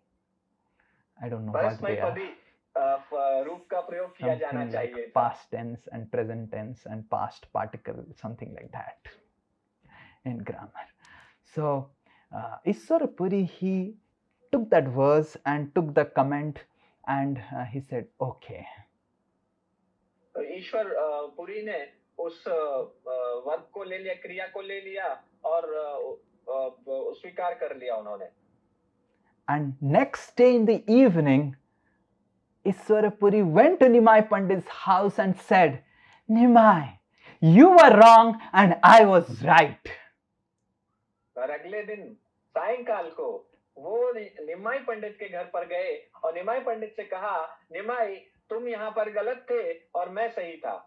I don't know परस्मैपदी रूप का प्रयोग किया जाना चाहिए। Like past tense and present tense and past particle, something like that in grammar. So Iswarapuri, he took that verse and took the comment and he said, okay. तो ईश्वरपुरी ने उस verb को ले लिया, क्रिया को ले लिया और स्वीकार कर लिया उन्होंने। And next day in the evening, Iswarapuri went to Nimai Pandit's house and said, Nimai, you were wrong and I was right. और अगले दिन सायंकाल को वो निमाई पंडित के घर पर गए और निमाई पंडित से कहा, निमाई तुम यहाँ पर गलत थे और मैं सही था।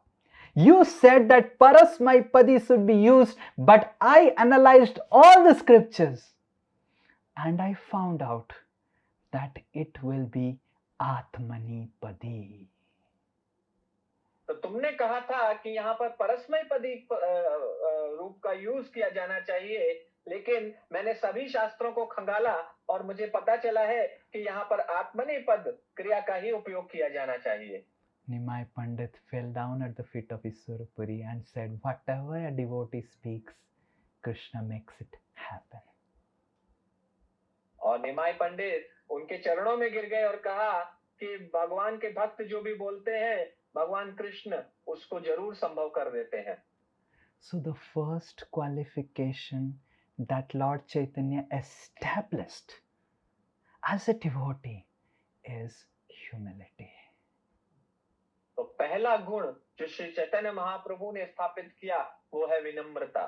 You said that Parasmaipadi should be used, but I analyzed all the scriptures and I found out that it will be Atmanipadi. तो तुमने कहा था कि यहाँ पर परस्मय पदी रूप का यूज किया जाना चाहिए, लेकिन मैंने सभी शास्त्रों को खंगाला और मुझे पता चला है कि यहाँ पर आत्मनेपद क्रिया का ही उपयोग किया जाना चाहिए। Nimai Pandit fell down at the feet of Iswarapuri and said, whatever a devotee speaks, Krishna makes it happen. और निमाई पंडित उनके चरणों में गिर गए और कहा कि भगवान के भक्त जो भी बोलते हैं, भगवान कृष्ण उसको जरूर संभव कर देते हैं। So the first qualification that Lord Chaitanya established as a devotee is humility. तो पहला गुण जो श्री चैतन्य महाप्रभु ने स्थापित किया वो है विनम्रता।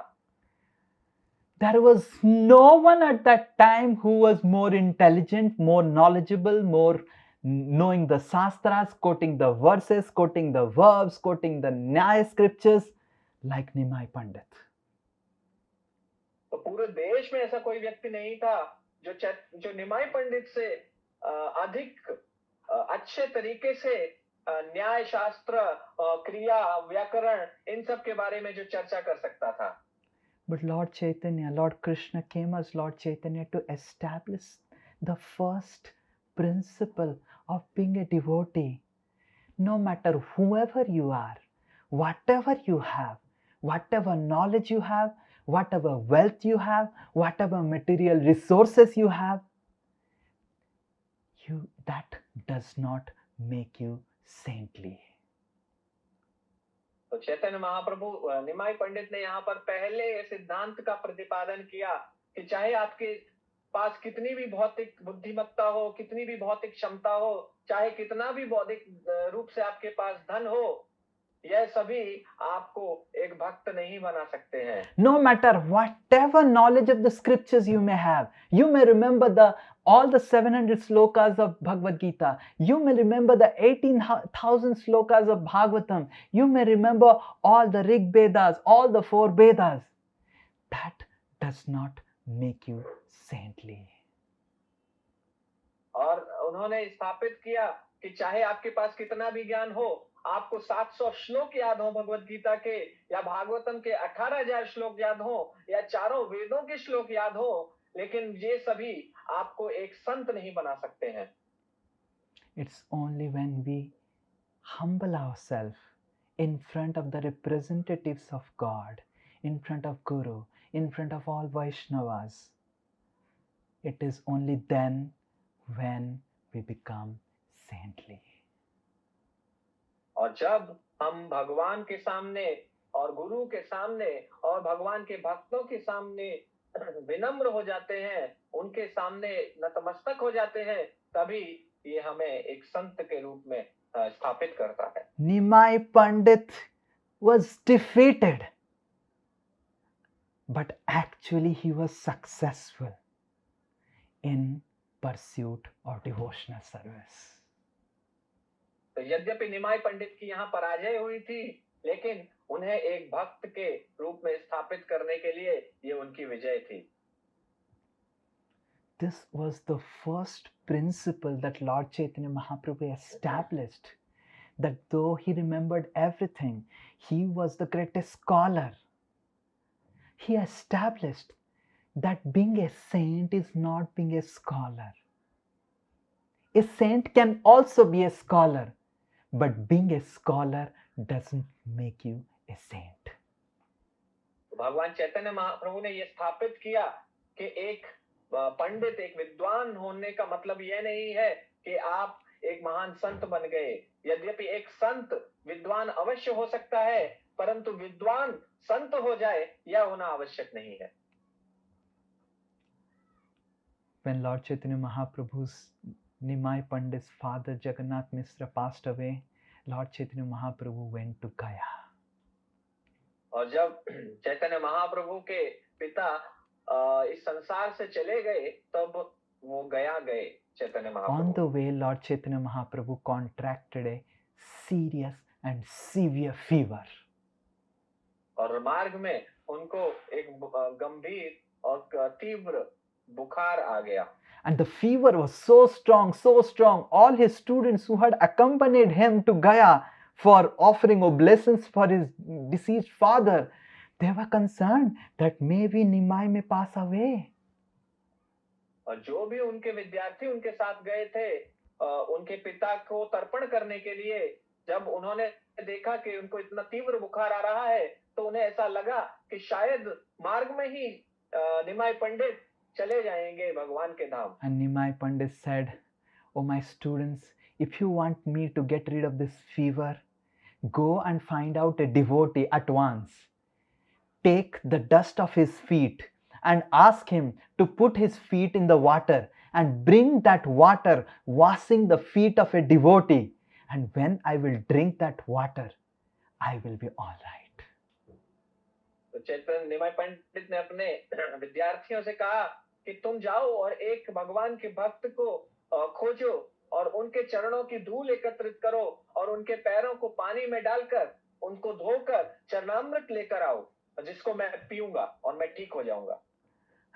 There was no one at that time who was more intelligent, more knowledgeable, more knowing the Shastras, quoting the verses, quoting the verbs, quoting the Nyaya scriptures like Nimai Pandit. तो पूरे देश में ऐसा कोई व्यक्ति नहीं था जो निमाई पंडित से अधिक अच्छे तरीके से न्याय शास्त्र, क्रिया, व्याकरण इन सब के बारे में जो चर्चा कर सकता था। But Lord Chaitanya, Lord Krishna came as Lord Chaitanya to establish the first principle of being a devotee. No matter whoever you are, whatever you have, whatever knowledge you have, whatever wealth you have, whatever material resources you have, that does not make you saintly. तो चैतन्य महाप्रभु निमाई पंडित ने यहाँ पर पहले सिद्धांत का प्रतिपादन किया कि चाहे आपके पास कितनी भी भौतिक बुद्धिमत्ता हो, कितनी भी भौतिक क्षमता हो, चाहे कितना भी बौद्धिक रूप से आपके पास धन हो, यह सभी आपको एक भक्त नहीं बना सकते हैं। No matter whatever knowledge of the scriptures you may have, you may remember all the 700 slokas of Bhagavad Gita, you may remember the 18,000 slokas of Bhagavatam, you may remember all the Rig Vedas, all the 4 Vedas. That does not make you saintly. और उन्होंने स्थापित किया कि चाहे आपके पास कितना भी ज्ञान हो, आपको 700 श्लोक याद हो भगवत गीता के, या भागवतम के 18,000 श्लोक याद हो, या चारों वेदों के श्लोक याद हो, लेकिन ये सभी आपको एक संत नहीं बना सकते हैं। It's only when we humble ourselves in front of the representatives of God, in front of Guru, in front of all Vaishnavas, it is only then when we become saintly. और जब हम भगवान के सामने और गुरु के सामने और भगवान के भक्तों के सामने विनम्र हो जाते हैं, उनके सामने नतमस्तक हो जाते हैं, तभी ये हमें एक संत के रूप में स्थापित करता है। Nimai Pandit was defeated, but actually he was successful in pursuit of devotional service. तो यद्यपि निमाई पंडित की यहाँ पराजय हुई थी, लेकिन उन्हें एक भक्त के रूप में स्थापित करने के लिए ये उनकी विजय थी। This was the first principle that Lord Chaitanya Mahaprabhu established, that though he remembered everything, he was the greatest scholar. He established that being a saint is not being a scholar. A saint can also be a scholar, but being a scholar doesn't make you a saint. भगवान चैतन्य महाप्रभु ने ये स्थापित किया कि एक पंडित, एक विद्वान होने का मतलब यह नहीं है कि आप एक महान संत बन गए। यद्यपि एक संत विद्वान अवश्य हो सकता है, परंतु विद्वान संत हो जाए यह होना आवश्यक नहीं है। When Lord Chaitanya Mahaprabhu's Nimai Pandit's father Jagannath Mishra passed away, Lord Chaitanya Mahaprabhu went to Gaya. और जब चैतन्य महाप्रभु के पिता इस संसार से चले गए, तब वो गया गए चैतन्य On Mahaprabhu. the way, Lord Chaitanya Mahaprabhu contracted a serious and severe fever. और मार्ग में उनको एक गंभीर और तीव्र बुखार आ गया। And the fever was so strong. All his students who had accompanied him to Gaya for offering oblations for his deceased father, they were concerned that maybe Nimai may pass away. और जो भी उनके विद्यार्थी उनके साथ गए थे उनके पिता को तर्पण करने के लिए, जब उन्होंने देखा कि उनको इतना तीव्र बुखार आ रहा है, तो उन्हें ऐसा लगा कि शायद मार्ग में ही निमाई पंडित चले जाएंगे भगवान के धाम। And Nimai Pandit said, "Oh my students, if you want me to get rid of this fever, go and find out a devotee at once. Take the dust of his feet and ask him to put his feet in the water and bring that water washing the feet of a devotee. And when I will drink that water, I will be all right." तो चैतन्य निमाई पंडित ने अपने विद्यार्थियों से कहा कि तुम जाओ और एक भगवान के भक्त को खोजो और उनके चरणों की धूल एकत्रित करो और उनके पैरों को पानी में डालकर उनको धोकर चरणामृत लेकर आओ, जिसको मैं पीऊंगा और मैं ठीक हो जाऊंगा।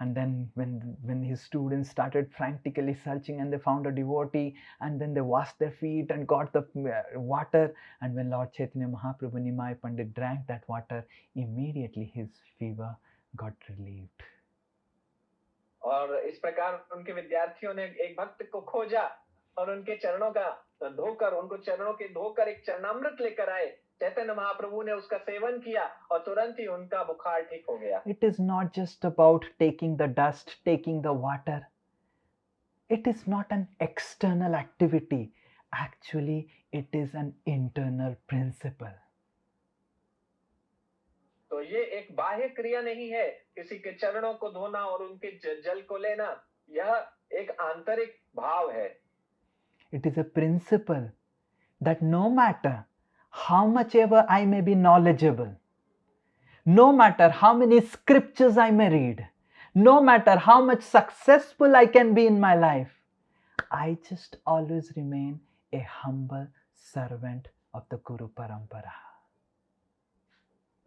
And then when his students started frantically searching and they found a devotee, and then they washed their feet and got the water, and when Lord Chaitanya Mahaprabhu Nimai Pandit drank that water, immediately his fever got relieved. और इस प्रकार उनके विद्यार्थियों ने एक भक्त को खोजा और उनके चरणों का धोकर उनको चरणों के धोकर एक चरणामृत लेकर आए। चैतन्य महाप्रभु ने उसका सेवन किया और तुरंत ही उनका बुखार ठीक हो गया। It is not just about taking the dust, taking the water. It is not an external activity. Actually, it is an internal principle. तो ये एक बाह्य क्रिया नहीं है, किसी के चरणों को धोना और उनके जल को लेना, यह एक आंतरिक भाव है। It is a principle that no matter how much ever I may be knowledgeable, no matter how many scriptures I may read, no matter how much successful I can be in my life, I just always remain a humble servant of the Guru Parampara.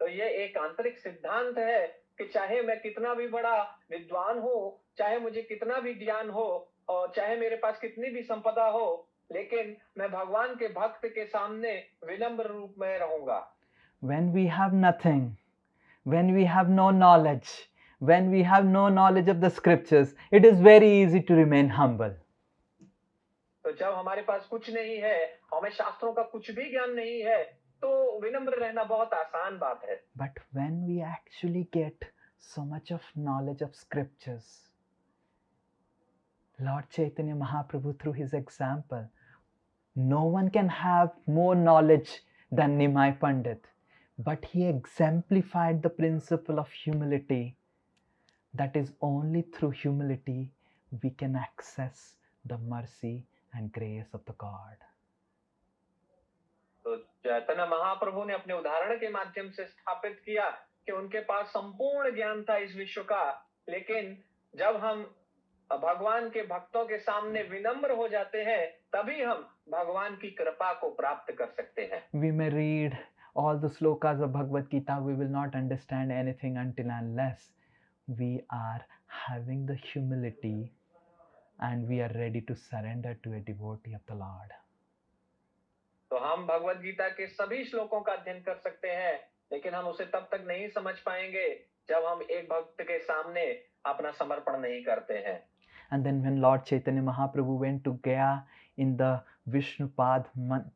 तो ये एक आंतरिक सिद्धांत है कि चाहे मैं कितना भी बड़ा विद्वान हो, चाहे मुझे कितना भी ज्ञान हो और चाहे मेरे पास कितनी भी संपदा हो, लेकिन मैं भगवान के भक्त के सामने विनम्र रूप में रहूंगा। When we have nothing, when we have no knowledge, when we have no knowledge of the scriptures, it is very easy to remain humble. तो जब हमारे पास कुछ नहीं है, हमें शास्त्रों का कुछ भी ज्ञान नहीं है, तो विनम्र रहना बहुत आसान बात है। But when we actually get so much of knowledge of scriptures, Lord Chaitanya Mahaprabhu, through his example, no one can have more knowledge than Nimai Pandit, but he exemplified the principle of humility. That is only through humility we can access the mercy and grace of the God. तो चैतन्य महाप्रभु ने अपने उदाहरण के माध्यम से स्थापित किया कि उनके पास संपूर्ण ज्ञान था इस विश्व का, लेकिन जब हम भगवान के भक्तों के सामने विनम्र हो जाते हैं, तभी हम भगवान की कृपा को प्राप्त कर सकते हैं। We may read all the slokas of Bhagavad Gita, we will not understand anything until unless we are having the humility and we are ready to surrender to a devotee of the Lord. तो हम भगवद गीता के सभी श्लोकों का अध्ययन कर सकते हैं, लेकिन हम उसे तब तक नहीं समझ पाएंगे जब हम एक भक्त के सामने अपना समर्पण नहीं करते हैं। And then when Lord Chaitanya Mahaprabhu went to Gaya in the Vishnupad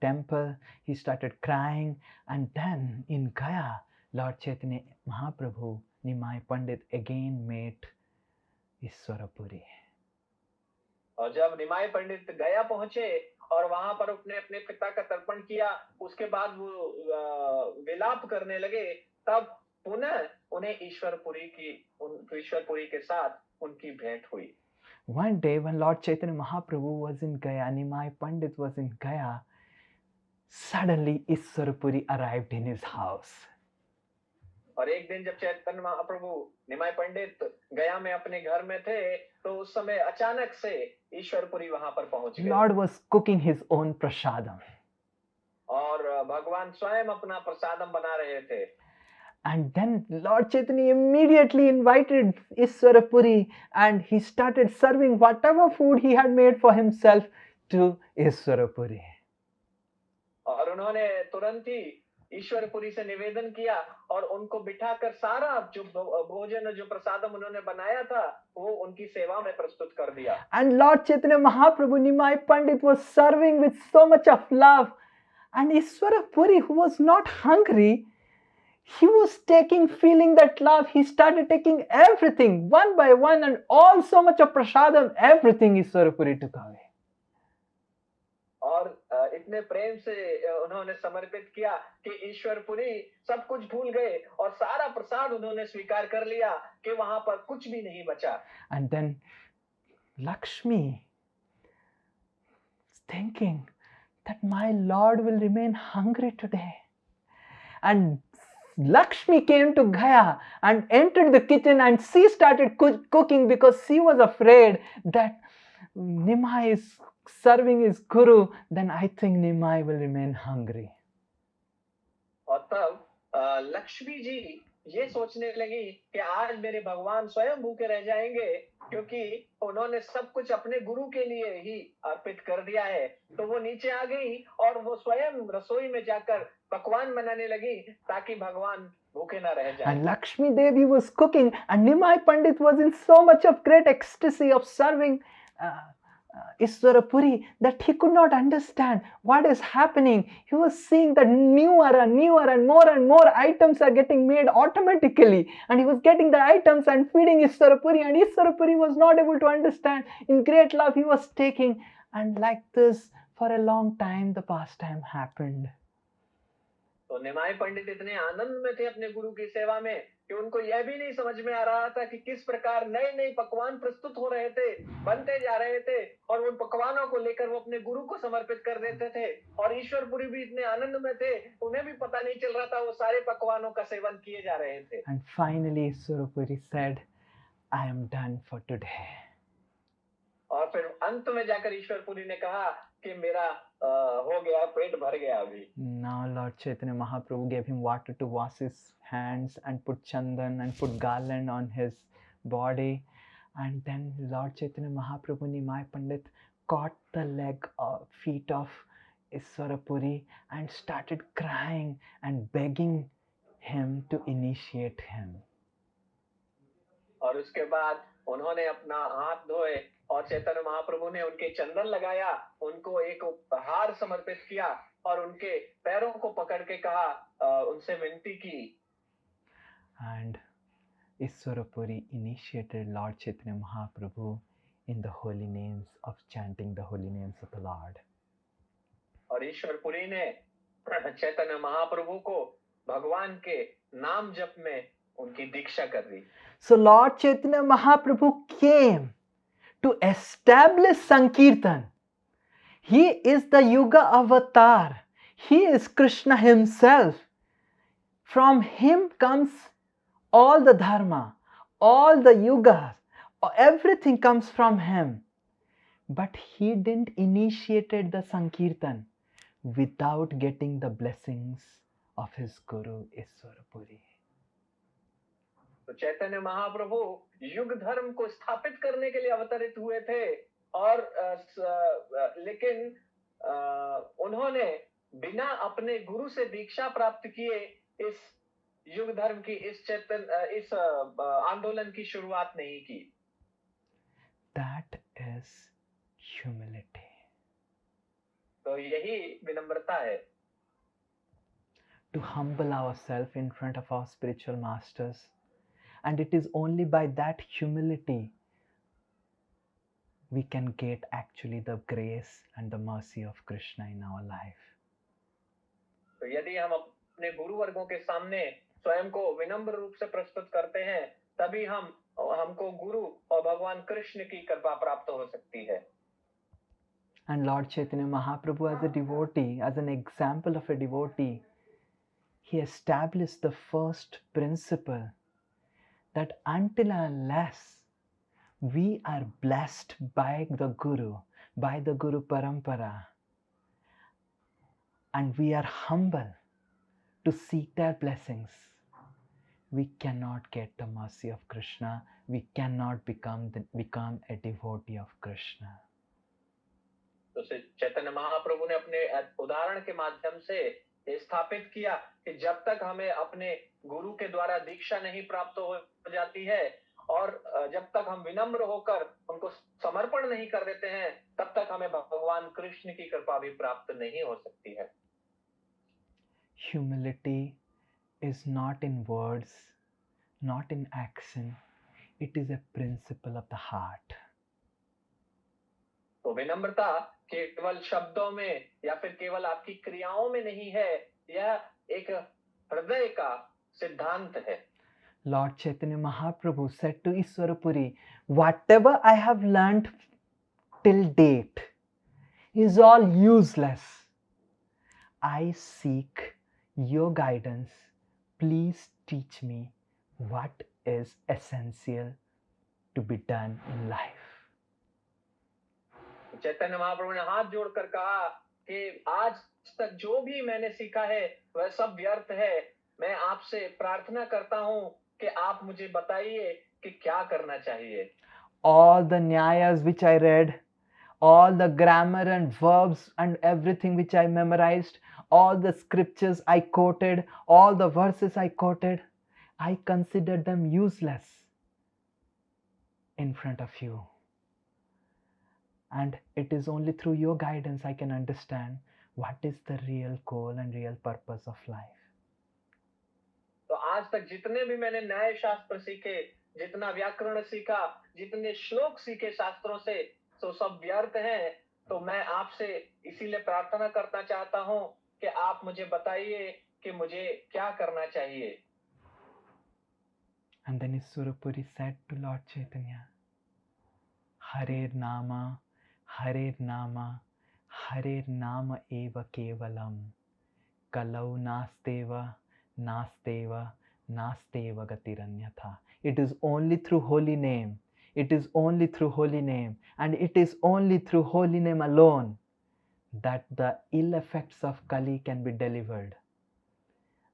temple, he started crying, and then in Gaya, Lord Chaitanya Mahaprabhu, Nimai Pandit again met Ishwarapuri. और जब निमाई पंडित गया पहुंचे और वहां पर उसने अपने पिता का तर्पण किया, उसके बाद वो विलाप करने लगे, तब पुनः उन्हें ईश्वरपुरी के साथ उनकी भेंट हुई। One day when Lord Chaitanya Mahaprabhu was in Gaya, Nimai Pandit was in Gaya, suddenly Ishwarapuri arrived in his house. और एक दिन जब चैतन्य महाप्रभु निमाय पंडित गया में अपने घर में थे, तो उस समय अचानक से ईश्वरपुरी वहां पर पहुंच गए Lord was cooking his own prasadam. और भगवान स्वयं अपना प्रसादम बना रहे थे। And then Lord Chaitanya immediately invited Iswarapuri and he started serving whatever food he had made for himself to Iswarapuri. और उन्होंने तुरंत ही ईश्वरपुरी से निवेदन किया और उनको बिठाकर सारा जो भोजन जो प्रसादम उन्होंने बनाया था वो उनकी सेवा में प्रस्तुत कर दिया। And Lord Chaitanya Mahaprabhu Nimai Pandit was serving with so much of love, and Iswarapuri, who was not hungry, he was feeling that love. He started taking everything one by one, and all so much of prasadam, everything Iswarapuri took away. और इतने प्रेम से उन्होंने समर्पित किया कि ईश्वरपुरी सब कुछ भूल गए और सारा प्रसाद उन्होंने स्वीकार कर लिया कि वहां पर कुछ भी नहीं बचा। And then Lakshmi is thinking that my Lord will remain hungry today. And Lakshmi came to Gaya and entered the kitchen, and she started cooking because she was afraid that Nimai is serving his guru, then I think Nimai will remain hungry. और तब लक्ष्मी जी ये सोचने लगी कि आज मेरे भगवान स्वयं भूखे रह जाएंगे, क्योंकि उन्होंने सब कुछ अपने गुरु के लिए ही अर्पित कर दिया है। तो वो नीचे आ गई और वो स्वयं रसोई में जाकर पकवान बनाने लगी ताकि भगवान भूखे ना रह जाएं। And Lakshmi Devi was cooking, and Nimai Pandit was in so much of great ecstasy of serving Iswarapuri that he could not understand what is happening. He was seeing that newer and more items are getting made automatically, and he was getting the items and feeding Iswarapuri, and Iswarapuri was not able to understand. In great love he was taking, and like this for a long time the pastime happened. तो निमाई पंडित इतने आनंद में थे अपने गुरु की सेवा में कि उनको यह भी नहीं समझ में आ रहा था कि किस प्रकार नए नए पकवान प्रस्तुत हो रहे थे, बनते जा रहे थे, और उन पकवानों को लेकर वो अपने गुरु को समर्पित कर देते थे। और ईश्वरपुरी भी इतने आनंद में थे, उन्हें भी पता नहीं चल रहा था वो सारे पकवानों का सेवन किए जा रहे थे। And finally Iswarapuri said, I am done for today. और फिर अंत में जाकर ईश्वरपुरी ने कहा कि मेरा हो गया, पेट भर गया अभी। Now Lord Chaitanya Mahaprabhu gave him water to wash his hands and put chandan and put garland on his body, and then Lord Chaitanya Mahaprabhu Nimai Pandit caught the feet of Iswarapuri and started crying and begging him to initiate him. और उसके बाद उन्होंने अपना हाथ धोए और चैतन्य महाप्रभु ने उनके चंदन लगाया, उनको एक उपहार समर्पित किया और उनके पैरों को पकड़ के कहा, उनसे विनती की। And Iswarapuri initiated Lord Chaitanya Mahaprabhu in the holy names of chanting the holy names of the Lord. और ईश्वरपुरी ने चैतन्य महाप्रभु को भगवान के नाम जप में उनकी दीक्षा कर दी। So Lord Chaitanya Mahaprabhu came to establish Sankirtan. He is the Yuga avatar. He is Krishna himself. From him comes all the dharma, all the yugas, everything comes from him. But he didn't initiated the Sankirtan without getting the blessings of his Guru Iswarapuri. तो चैतन्य महाप्रभु युग धर्म को स्थापित करने के लिए अवतरित हुए थे, और लेकिन उन्होंने बिना अपने गुरु से दीक्षा प्राप्त किए इस युग धर्म की इस आंदोलन की शुरुआत नहीं की। That is humility. तो यही विनम्रता है। To humble ourselves in front of our spiritual masters. And it is only by that humility we can get actually the grace and the mercy of Krishna in our life. तो यदि हम अपने गुरु वर्गों के सामने स्वयं को विनम्र रूप से प्रस्तुत करते हैं, तभी हमको गुरु और भगवान कृष्ण की कृपा प्राप्त हो सकती है। And Lord Chaitanya Mahaprabhu, as a devotee, as an example of a devotee, he established the first principle that until and unless we are blessed by the Guru Parampara, and we are humble to seek their blessings, we cannot get the mercy of Krishna. We cannot become a devotee of Krishna. तो चैतन्य महाप्रभु ने अपने उदाहरण के माध्यम से स्थापित किया कि जब तक हमें अपने गुरु के द्वारा दीक्षा नहीं प्राप्त हो जाती है और जब तक हम विनम्र होकर उनको समर्पण नहीं कर देते हैं, तब तक हमें भगवान कृष्ण की कृपा भी प्राप्त नहीं हो सकती है. Humility is not in words, not in action. It is a principle of the heart. तो विनम्रता केवल शब्दों में या फिर केवल आपकी क्रियाओं में नहीं है, यह एक हृदय का सिद्धांत है. Lord Chaitanya Mahaprabhu said to Ishwarapuri, whatever I have learned till date is all useless. I seek your guidance. Please teach me what is essential to be done in life. Chaitanya Mahaprabhu ने हाथ जोड़कर कहा कि आज तक जो भी मैंने सीखा है वह सब व्यर्थ है. मैं आपसे प्रार्थना करता हूं कि आप मुझे बताइए कि क्या करना चाहिए. All the nyayas which I read, all the grammar and verbs and everything which I memorized, all the scriptures I quoted, all the verses I quoted, I considered them useless in front of you. And it is only through your guidance I can understand what is the real goal and real purpose of life. तो आज तक जितने भी मैंने न्याय शास्त्र सीखे, जितना व्याकरण सीखा, जितने श्लोक सीखे शास्त्रों से, तो सब व्यर्थ हैं. तो मैं आपसे इसीलिए प्रार्थना करना चाहता हूं कि आप मुझे बताइए कि मुझे क्या करना चाहिए. And then Ishwarapuri said to Lord Chaitanya, Hare Nama, Hare Nama, Hare Nama eva kevalam, kalau nasteva, nasteva, nasteva gatiranyatha. It is only through holy name. It is only through holy name, and it is only through holy name alone that the ill effects of Kali can be delivered,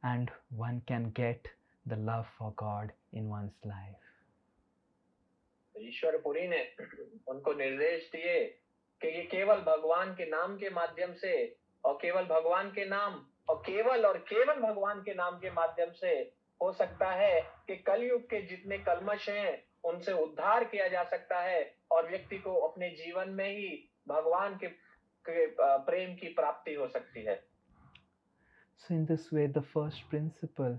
and one can get the love for God in one's life. Ishwarpuri ने उनको निर्देश दिए कि ये केवल भगवान के नाम के माध्यम से और केवल भगवान के नाम और केवल भगवान के नाम के माध्यम से हो सकता है कि कलयुग के जितने कल्मश हैं उनसे उद्धार किया जा सकता है और व्यक्ति को अपने जीवन में ही भगवान के प्रेम की प्राप्ति हो सकती है. So in this way, the first principle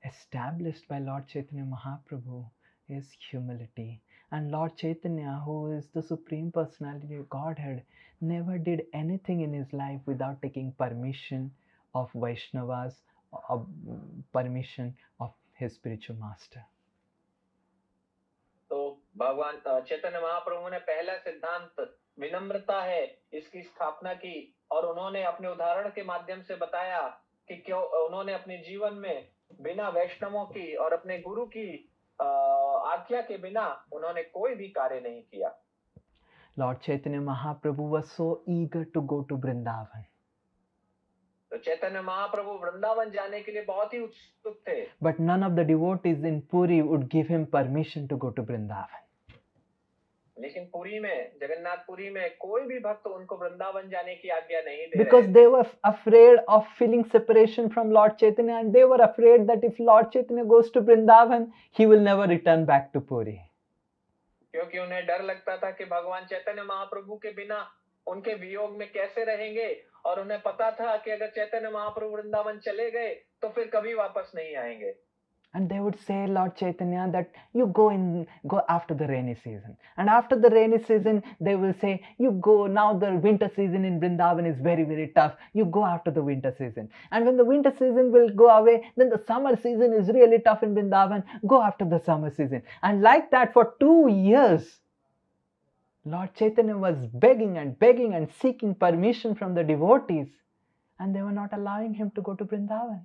established by Lord Chaitanya Mahaprabhu is humility. And Lord Chaitanya, who is the Supreme Personality of Godhead, never did anything in his life without taking permission of Vaishnavas, or permission of his spiritual master. तो भगवान चैतन्य महाप्रभु ने पहला सिद्धांत विनम्रता है इसकी स्थापना की और उन्होंने अपने उदाहरण के माध्यम से बताया कि क्यों उन्होंने अपने जीवन में बिना वैष्णवों की और अपने गुरु की आज्ञा के बिना उन्होंने कोई भी कार्य नहीं किया. Lord Chaitanya Mahaprabhu was so eager to go to Vrindavan. तो चैतन्य महाप्रभु वृंदावन जाने के लिए बहुत ही उत्सुक थे. But none of the devotees in Puri would give him permission to go to Vrindavan. लेकिन पुरी में, जगन्नाथपुरी में कोई भी भक्त उनको वृंदावन जाने की आज्ञा नहीं दे Because रहे they were afraid of feeling separation from Lord Chaitanya, and they were afraid that if Lord Chaitanya goes to Vrindavan, he will never return back to Puri. क्योंकि उन्हें डर लगता था कि भगवान चैतन्य महाप्रभु के बिना उनके वियोग में कैसे रहेंगे और उन्हें पता था कि अगर चैतन्य महाप्रभु वृंदावन चले गए तो फिर कभी वापस नहीं आएंगे. And they would say, Lord Chaitanya, that you go after the rainy season. And after the rainy season, they will say, you go, now the winter season in Vrindavan is very, very tough. You go after the winter season. And when the winter season will go away, then the summer season is really tough in Vrindavan. Go after the summer season. And like that for 2 years, Lord Chaitanya was begging and seeking permission from the devotees and they were not allowing him to go to Vrindavan.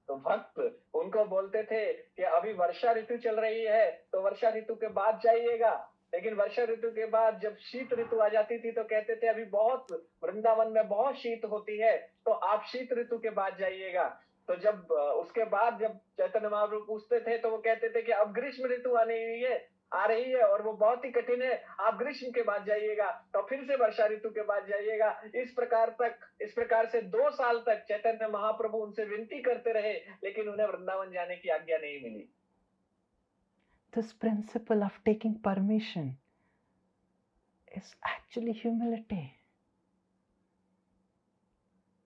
तो भक्त उनको बोलते थे कि अभी वर्षा ऋतु चल रही है तो वर्षा ऋतु के बाद जाइएगा, लेकिन वर्षा ऋतु के बाद जब शीत ऋतु आ जाती थी तो कहते थे अभी बहुत वृंदावन में बहुत शीत होती है तो आप शीत ऋतु के बाद जाइएगा। तो जब उसके बाद जब चैतन्य महाप्रभु पूछते थे तो वो कहते थे कि अब ग्रीष्म ऋतु आ रही है और वो बहुत ही कठिन है, आप ग्रीष्म के बाद जाइएगा, तो फिर से वर्षा ऋतु के बाद जाइएगा। इस प्रकार से 2 साल तक चैतन्य महाप्रभु उनसे विनती करते रहे, लेकिन उन्हें वृंदावन जाने की आज्ञा नहीं मिली। This principle of taking permission is actually humility.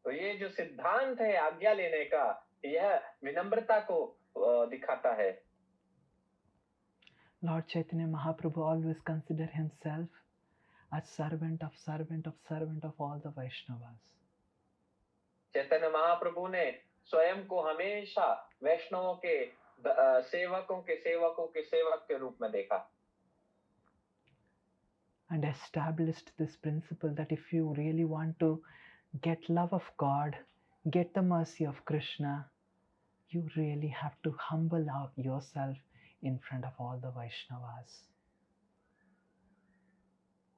तो ये जो सिद्धांत है आज्ञा लेने का, यह विनम्रता को दिखाता है। Lord Chaitanya Mahaprabhu always considered himself as servant of all the Vaishnavas. Chaitanya Mahaprabhu ने स्वयं को हमेशा वैष्णवों के सेवकों के सेवक के रूप में देखा। And established this principle that if you really want to get love of God, get the mercy of Krishna, you really have to humble yourself in front of all the Vaishnavas.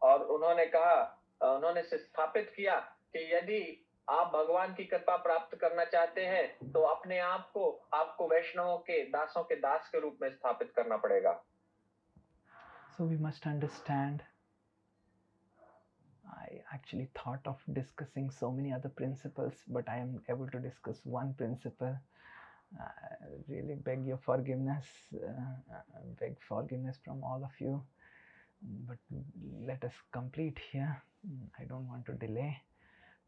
और उन्होंने स्थापित किया कि यदि आप भगवान की कृपा प्राप्त करना चाहते हैं तो अपने आप को आपको वैष्णवों के दासों के दास के रूप में स्थापित करना पड़ेगा। So we must understand. I actually thought of discussing so many other principles, but I am able to discuss one principle. Really beg your forgiveness, beg forgiveness from all of you, but let us complete here. I don't want to delay.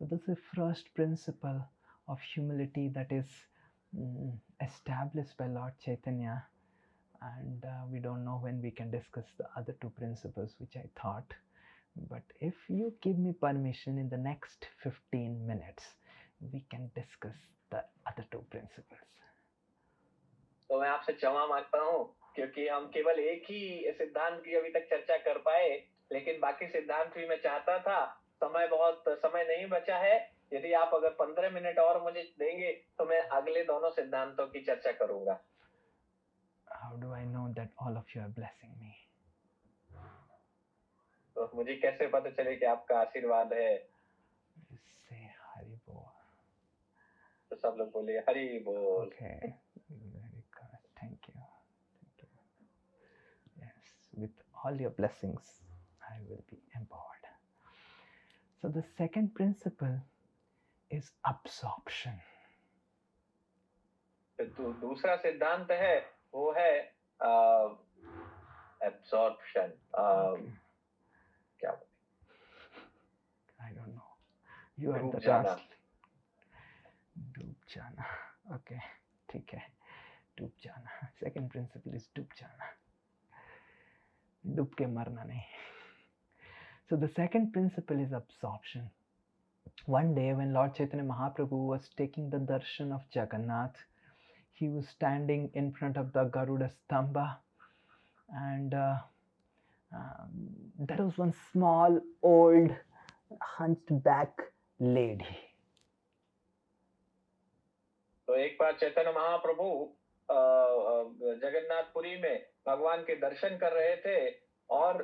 But this is the first principle of humility that is established by Lord Chaitanya, and we don't know when we can discuss the other two principles which I thought. But if you give me permission, in the next 15 minutes, we can discuss the other two principles. तो मैं आपसे क्षमा मांगता हूँ क्योंकि हम केवल एक ही सिद्धांत की अभी तक चर्चा कर पाए, लेकिन बाकी सिद्धांत भी मैं चाहता था। समय नहीं बचा है। यदि आप अगर 15 मिनट और मुझे देंगे तो मैं अगले दोनों सिद्धांतों की चर्चा करूंगा। How do I know that all of you are blessing me? तो मुझे कैसे पता चले कि आपका आशीर्वाद है? Say Hari Bol. तो सब लोग बोले हरि बोल। Okay, very good. Thank you. Yes, with all your blessings, I will be empowered. So the second principle is absorption. तो दूसरा सिद्धांत है वो है absorption. क्या? I don't know. You are the task. डूब जाना. Okay, ठीक है. डूब जाना. Second principle is डूब जाना. डूब के मरना नहीं. So the second principle is absorption. One day when Lord Chaitanya Mahaprabhu was taking the darshan of Jagannath, he was standing in front of the Garuda Stamba, and there was one small old hunched back lady. तो एक बार चैतन्य महाप्रभु जगन्नाथपुरी में भगवान के दर्शन कर रहे थे और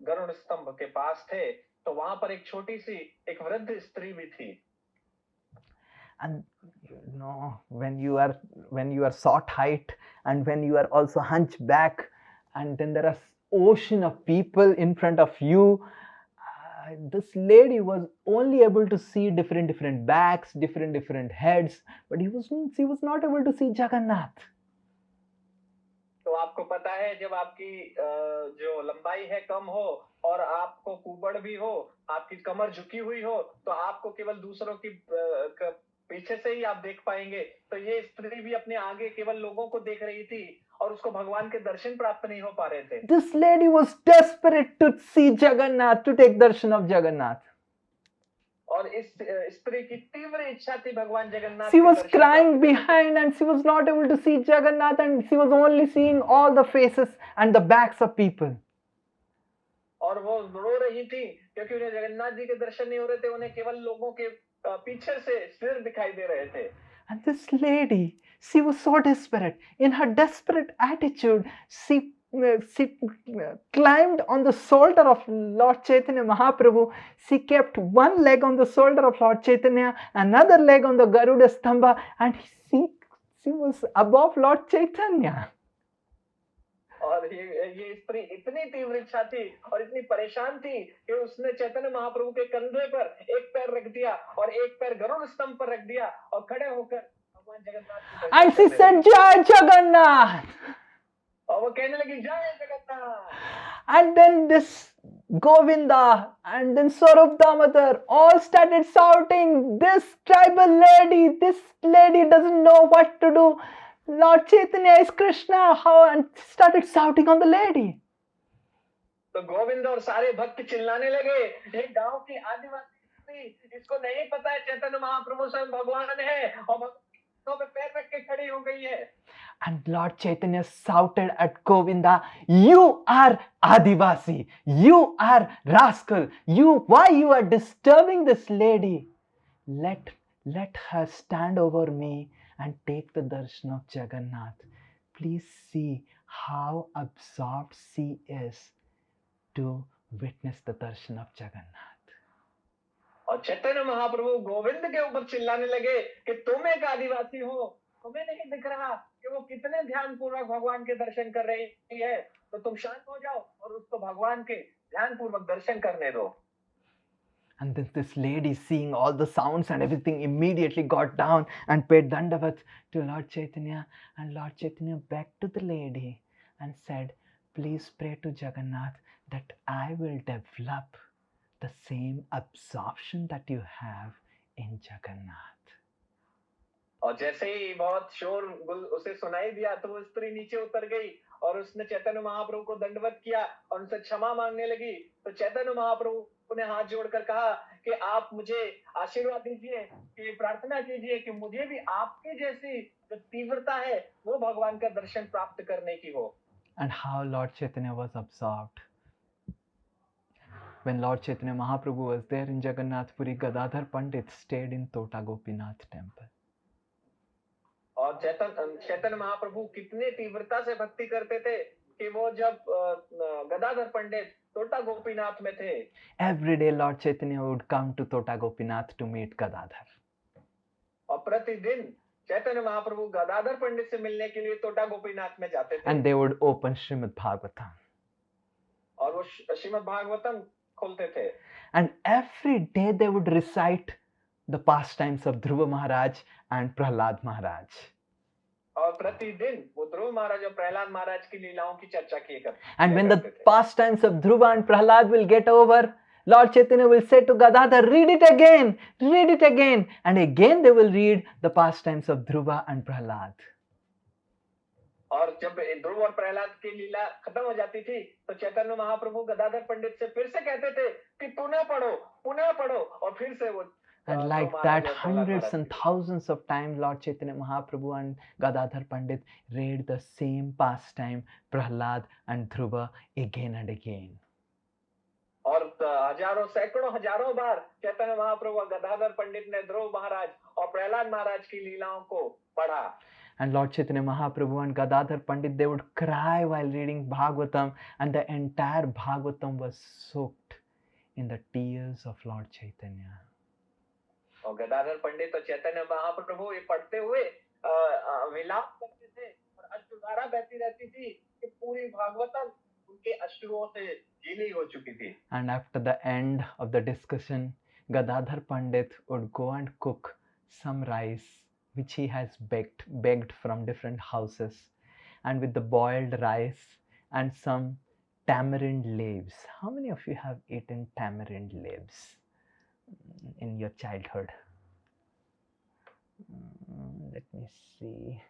गरुड़ स्तंभ के पास थे, तो वहां पर एक छोटी सी एक वृद्ध स्त्री भी थी। And you know, when you are short height and when you are also hunchback, and then there are ocean of people in front of you, this lady was only able to see different backs, different heads, but she was not able to see Jagannath. तो आपको पता है जब आपकी जो लंबाई है कम हो और आपको कुबड़ भी हो, आपकी कमर झुकी हुई हो, तो आपको केवल दूसरों की पीछे से ही आप देख पाएंगे। तो ये स्त्री भी अपने आगे केवल लोगों को देख रही थी और उसको भगवान के दर्शन प्राप्त नहीं हो पा रहे थे। This lady was desperate to see Jagannath, to take darshan of Jagannath. और इस स्त्री की तीव्र इच्छा थी भगवान Jagannath. She was crying behind and she was not able to see Jagannath, and she was only seeing all the faces and the backs of people. और वो रो रही थी क्योंकि उन्हें जगन्नाथ जी के दर्शन नहीं हो रहे थे, उन्हें केवल लोगों के पीछे से सिर दिखाई दे रहे थे। And this lady, she was so desperate. In her desperate attitude, she climbed on the shoulder of Lord Chaitanya Mahaprabhu. She kept one leg on the shoulder of Lord Chaitanya, another leg on the Garuda Stamba, and she was above Lord Chaitanya. और ये स्त्री इतनी तीव्र इच्छा थी और इतनी परेशान थी कि उसने चैतन्य महाप्रभु के कंधे पर एक पैर रख दिया और एक पैर गरुड़ स्तंभ पर रख दिया और खड़े होकर भगवान जगन्नाथ के दर्शन And she करने said, लगी। Jai Jagannath! और वो कहने लगी, जय Jagannath. And then this Govinda and then Swarup Damodar all started shouting, this tribal lady, this lady doesn't know what to do. Lord Chaitanya is Krishna. How? And started shouting on the lady. तो गोविंद और सारे भक्त चिल्लाने लगे, ये गांव की आदिवासी स्त्री, इसको नहीं पता है चैतन्य महाप्रभु स्वयं भगवान है और भक्तों पे पैर रख के खड़ी हो गई है। And Lord Chaitanya shouted at Govinda, you are Adivasi, you are rascal, why you are disturbing this lady? Let her stand over me and take the darshan of Jagannath. Please see how absorbed she is to witness the darshan of Jagannath. और चैतन्य महाप्रभु गोविंद के ऊपर चिल्लाने लगे कि तुम एक आदिवासी हो, तुम्हें नहीं दिख रहा कि वो कितने ध्यान पूर्वक भगवान के दर्शन कर रही है, तो तुम शांत हो जाओ और उसको भगवान के ध्यान पूर्वक दर्शन करने दो। And then this lady, seeing all the sounds and everything, immediately got down and paid dandavat to Lord Chaitanya. And Lord Chaitanya begged to the lady and said, please pray to Jagannath that I will develop the same absorption that you have in Jagannath. और जैसे ही बहुत शोर उसे सुनाई दिया तो वो स्त्री नीचे उतर गई और उसने चैतन्य महाप्रभु को दंडवत किया और उनसे क्षमा मांगने लगी। तो चैतन्य महाप्रभु ने हाथ जोड़कर कहा कि आप मुझे आशीर्वाद दीजिए, कि प्रार्थना कीजिए कि मुझे भी आपकी जैसी जो तीव्रता है वो भगवान का दर्शन प्राप्त करने की हो। And how Lord Chaitanya was absorbed. When Lord Chaitanya Mahaprabhu was there in Jagannath Puri, Gadadhar Pandit stayed in Tota Gopinath temple. और चैतन्य महाप्रभु कितने तीव्रता से भक्ति करते थे कि वो जब गदाधर पंडित तोटा गोपीनाथ में थे। Every day Lord Chaitanya would come to Tota Gopinath to meet Gadadhar. और प्रतिदिन चैतन्य महाप्रभु गदाधर पंडित से मिलने के लिए तोटा गोपीनाथ में जाते थे। And they would open Srimad Bhagavatam. और वो श्रीमद् भागवतम खोलते थे। And every day they would recite the pastimes of Dhruva Maharaj and Prahlad Maharaj. और प्रतिदिन वो ध्रुव महाराज और प्रहलाद महाराज की लीलाओं की चर्चा किए करते थे। And when the pastimes of Dhruva and Prahlad will get over, Lord Chaitanya will say to Gadadhar, read it again, and again they will read the pastimes of Dhruva and Prahlad. और जब ध्रुव और प्रहलाद की लीला खत्म हो जाती थी तो चैतन्य महाप्रभु गदाधर पंडित से फिर से कहते थे कि पुनः पढ़ो और फिर से वो। And like that, hundreds and thousands of times Lord Chaitanya Mahaprabhu and Gadadhar Pandit read the same pastime, Prahlad and Dhruva, again and again. और हजारों सैकड़ों हजारों बार चैतन्य महाप्रभु और गदाधर पंडित ने ध्रुव महाराज और प्रहलाद महाराज की लीलाओं को पढ़ा। And Lord Chaitanya Mahaprabhu and Gadadhar Pandit, they would cry while reading Bhagavatam, and the entire Bhagavatam was soaked in the tears of Lord Chaitanya. और गदाधर पंडित और चैतन्य महाप्रभु ये पढ़ते हुए विलाप करते थे और अश्रुधारा बहती रहती थी कि पूरी भागवतम उनके अश्रुओं से गीली हो चुकी थी। And after the end of the discussion, Gadadhar Pandit would go and cook some rice which he has begged from different houses, and with the boiled rice and some tamarind leaves. How many of you have eaten tamarind leaves in your childhood? Let me see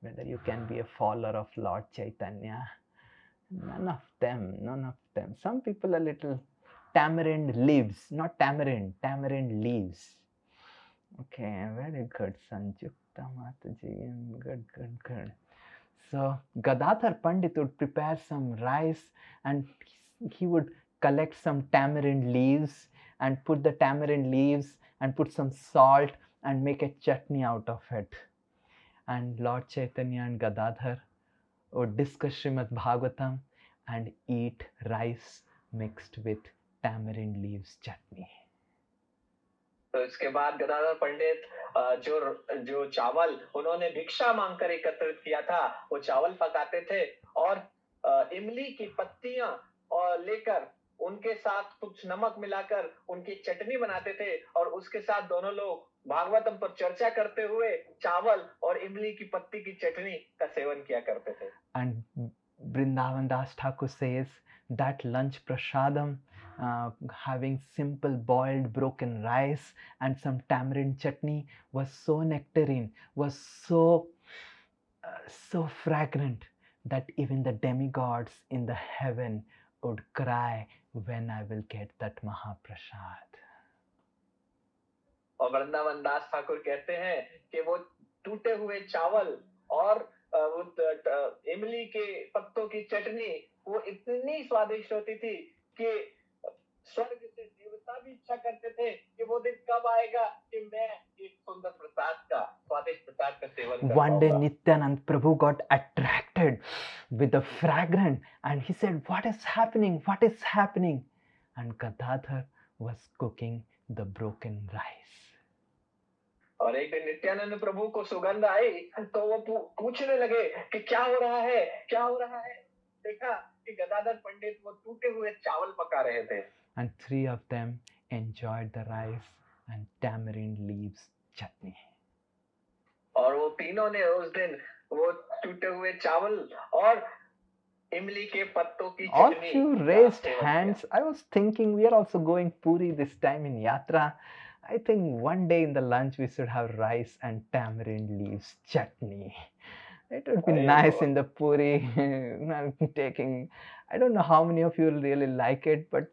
whether you can be a follower of Lord Chaitanya. None of them. Some people a little tamarind leaves, not tamarind leaves. Okay, very good, Sanjukta Mataji. Good. So Gadadhar Pandit would prepare some rice and he would collect some tamarind leaves and put the tamarind leaves and put some salt and make a chutney out of it. And Lord Chaitanya and Gadadhar would discuss Srimad Bhagavatam and eat rice mixed with tamarind leaves chutney. तो इसके बाद गदाधर पंडित जो जो चावल उन्होंने भिक्षा मांगकर एकत्रित किया था वो चावल पकाते थे और इमली की पत्तियां और लेकर उनके साथ कुछ नमक मिलाकर उनकी चटनी बनाते थे और उसके साथ दोनों लोग भागवतम पर चर्चा करते हुए चावल और इमली की पत्ती की चटनी का सेवन किया करते थे. And Vrindavan Das Thakur says that lunch prasadam, having simple boiled broken rice and some tamarind chutney, was so nectarine, was so fragrant that even the demigods in the heaven would cry when I will get that Mahaprasad. और वृंदावन दास ठाकुर कहते हैं कि वो टूटे हुए चावल और वो इमली के पत्तों की चटनी वो इतनी स्वादिष्ट होती थी कि स्वर्ग से देवता भी इच्छा करते थे कि वो दिन कब आएगा कि मैं एक सुंदर प्रसाद का स्वादिष्ट प्रसाद का सेवन कर पाऊंगा. One day Nityanand Prabhu got attracted with the fragrance and he said, what is happening? What is happening? And Gadadhar was cooking the broken rice. और एक दिन नित्यानंद प्रभु को सुगंध आई तो वो पूछने लगे कि क्या हो रहा है, क्या हो रहा है. देखा कि गदाधर पंडित वो टूटे हुए चावल पका रहे थे. And three of them enjoyed the rice and tamarind leaves chutney. और वो तीनों ने उस दिन वो टूटे हुए चावल और इमली के पत्तों की चटनी. All of you raised hands. I was thinking we are also going Puri this time in Yatra. I think one day in the lunch we should have rice and tamarind leaves chutney. It would be nice in the Puri. Taking, I don't know how many of you really like it, but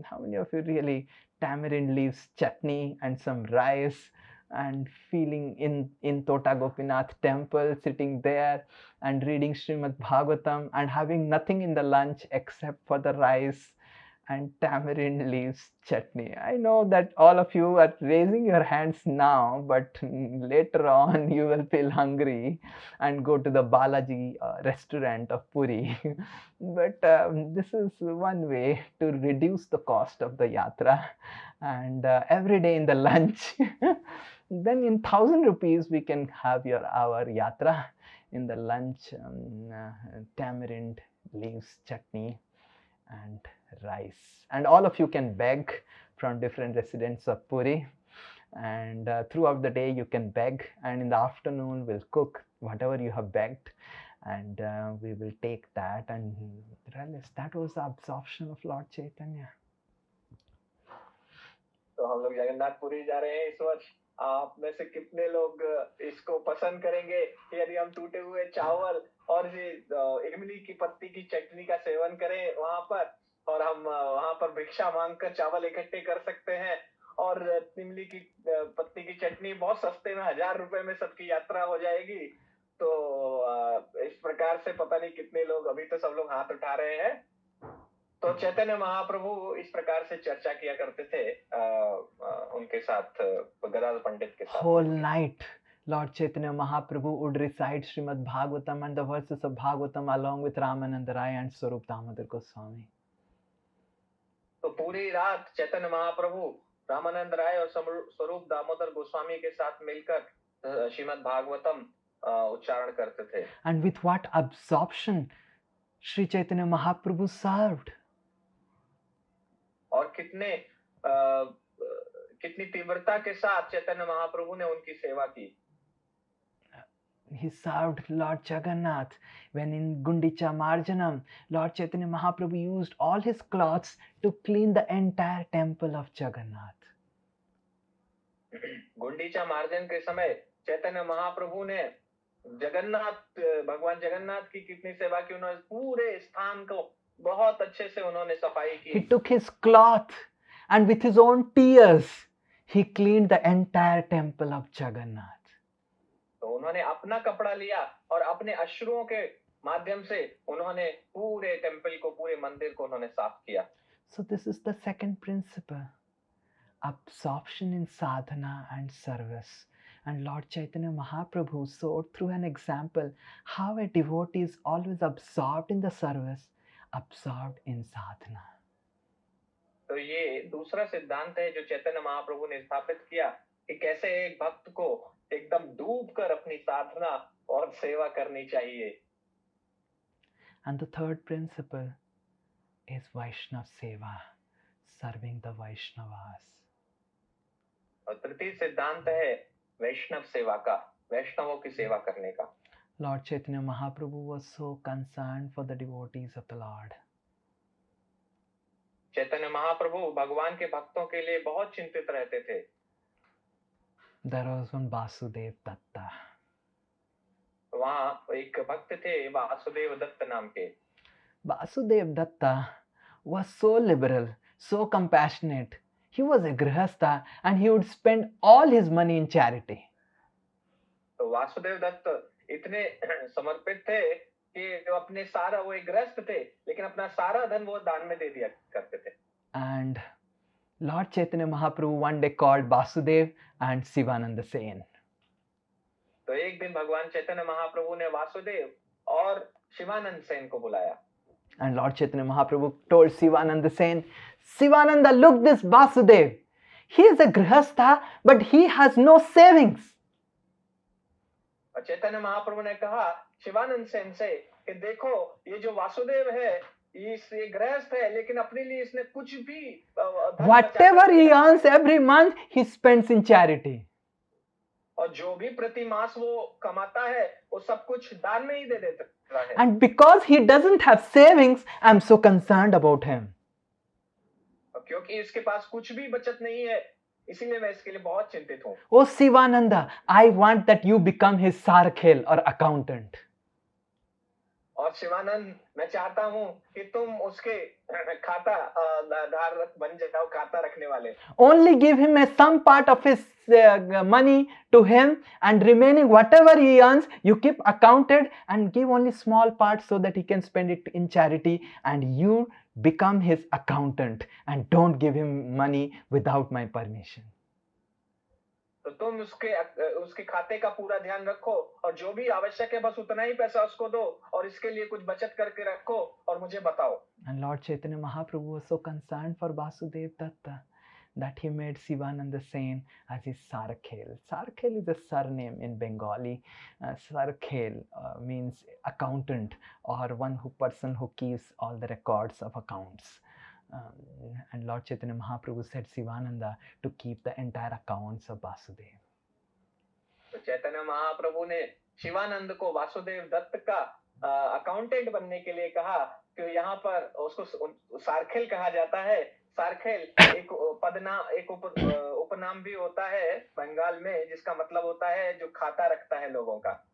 how many of you really tamarind leaves chutney and some rice and feeling in Tota Gopinath temple, sitting there and reading Srimad Bhagavatam and having nothing in the lunch except for the rice and tamarind leaves chutney. I know that all of you are raising your hands now, but later on you will feel hungry and go to the Balaji restaurant of Puri. But this is one way to reduce the cost of the yatra. And every day in the lunch, then in 1,000 rupees we can have our yatra in the lunch, tamarind leaves chutney and rice. And all of you can beg from different residents of Puri, and throughout the day you can beg, and in the afternoon we'll cook whatever you have begged, and we will take that and realize that was the absorption of Lord Chaitanya. तो हम लोग जगन्नाथपुरी जा रहे हैं इस वर्ष. आप में से कितने लोग इसको पसंद करेंगे कि यदि हम टूटे हुए चावल और इमली की पत्ती की चटनी का सेवन करें वहां पर, और हम वहां पर भिक्षा मांगकर चावल इकट्ठे कर सकते हैं, और इमली की पत्ती की चटनी बहुत सस्ते में 1000 रुपए में सबकी यात्रा हो जाएगी. तो इस प्रकार से पता नहीं कितने लोग, अभी तो सब लोग हाथ उठा रहे हैं. तो चैतन्य महाप्रभु इस प्रकार से चर्चा किया करते थे उनके साथ, गदाधर पंडित के साथ. Whole night Lord Chaitanya Mahaprabhu would recite Srimad Bhagavatam and the verses of Bhagavatam along with Ramananda Rai and Swarup Damodar Goswami. तो पूरी रात चैतन्य महाप्रभु रामानंद राय और स्वरूप दामोदर गोस्वामी के साथ मिलकर श्रीमद् भागवतम उच्चारण करते थे. And with what absorption Sri Chaitanya Mahaprabhu served. और कितनी तीव्रता के साथ चैतन्य महाप्रभु ने उनकी सेवा की. He served Lord Jagannath when in Gundicha Marjanam, Lord Chaitanya Mahaprabhu used all his cloths to clean the entire temple of Jagannath. Gundicha मार्जन के समय चैतन्य महाप्रभु ने भगवान जगन्नाथ की कितनी सेवा की. उन्होंने पूरे स्थान को बहुत अच्छे से उन्होंने सफाई की. He took his cloth and with his own tears he cleaned the entire temple of Jagannath. तो उन्होंने अपना कपड़ा लिया और अपने अश्रुओं के माध्यम से उन्होंने पूरे टेम्पल को, पूरे मंदिर को उन्होंने साफ किया. So this is the second principle, absorption in sadhana and service. And Lord Chaitanya Mahaprabhu showed through an example how a devotee is always absorbed in the service, absorbed in sadhana. तो ये दूसरा सिद्धांत है जो चैतन्य महाप्रभु ने स्थापित किया कि कैसे एक भक्त को एकदम डूब कर अपनी साधना और सेवा करनी चाहिए. And the third principle is Vaishnav Seva, serving the Vaishnavas. और तृतीय सिद्धांत है वैष्णव सेवा का, वैष्णवों की सेवा करने का. Lord Chaitanya Mahaprabhu was so concerned for the devotees of the Lord. Chaitanya Mahaprabhu भगवान के भक्तों के लिए बहुत चिंतित रहते थे. There was one Vasudev Datta. वहाँ एक भक्त थे वासुदेव दत्त नाम के. Vasudev Datta was so liberal, so compassionate. He was a grihastha and he would spend all his money in charity. तो वासुदेव दत्त इतने समर्पित थे कि वो अपने सारा, वो एक गृहस्थ थे लेकिन अपना सारा धन वो दान में दे दिया करते थे. And Lord Chaitanya Mahaprabhu one day called Vasudev and Sivananda Sen. तो एक दिन भगवान चैतन्य महाप्रभु ने वासुदेव और शिवानंद सेन को बुलाया. And Lord Chaitanya Mahaprabhu told Sivananda Sen, Sivananda, look this Vasudev. He is a grihastha, but he has no savings. और चैतन्य महाप्रभु ने कहा शिवानंद सेन से कि देखो ये जो वासुदेव है ये गृहस्थ है लेकिन अपने लिए इसने कुछ भी Whatever he earns every month, he spends in charity. और जो भी प्रति मास वो कमाता है वो सब कुछ दान में ही दे देता है. And because he doesn't have savings, I'm so concerned about him. क्योंकि इसके पास कुछ भी बचत नहीं है इसीलिए मैं इसके लिए बहुत चिंतित हूँ. Oh Sivananda, I want that you become his sarkhel or accountant. और शिवानंद मैं चाहता हूँ कि तुम उसके खाता धारक बन जाओ, खाता रखने वाले. Only give him some part of his money to him, and remaining whatever he earns, you keep accounted and give only small part so that he can spend it in charity, and you become his accountant and don't give him money without my permission. तो तुम उसके खाते का पूरा ध्यान रखो और जो भी आवश्यक है बस उतना ही पैसा उसको दो और इसके लिए कुछ बचत करके रखो और मुझे बताओ. And Lord Chaitanya Mahaprabhu was so concerned for Vasudev Datta that he made Sivananda Sen as his Sarkhel. Sarkhel is a surname in Bengali. Sarkhel means accountant or one person who keeps all the records of accounts. And Lord Chaitanya Mahaprabhu said Sivananda to keep the entire accounts of Vasudev. तो चैतन्य महाप्रभु ने शिवानंद को वासुदेव दत्त का accountant बनने के लिए कहा कि यहाँ पर उसको सारखेल कहा जाता है. सारखेल एक उपनाम भी होता है बंगाल में जिसका मतलब होता है जो खाता रखता है लोगों का.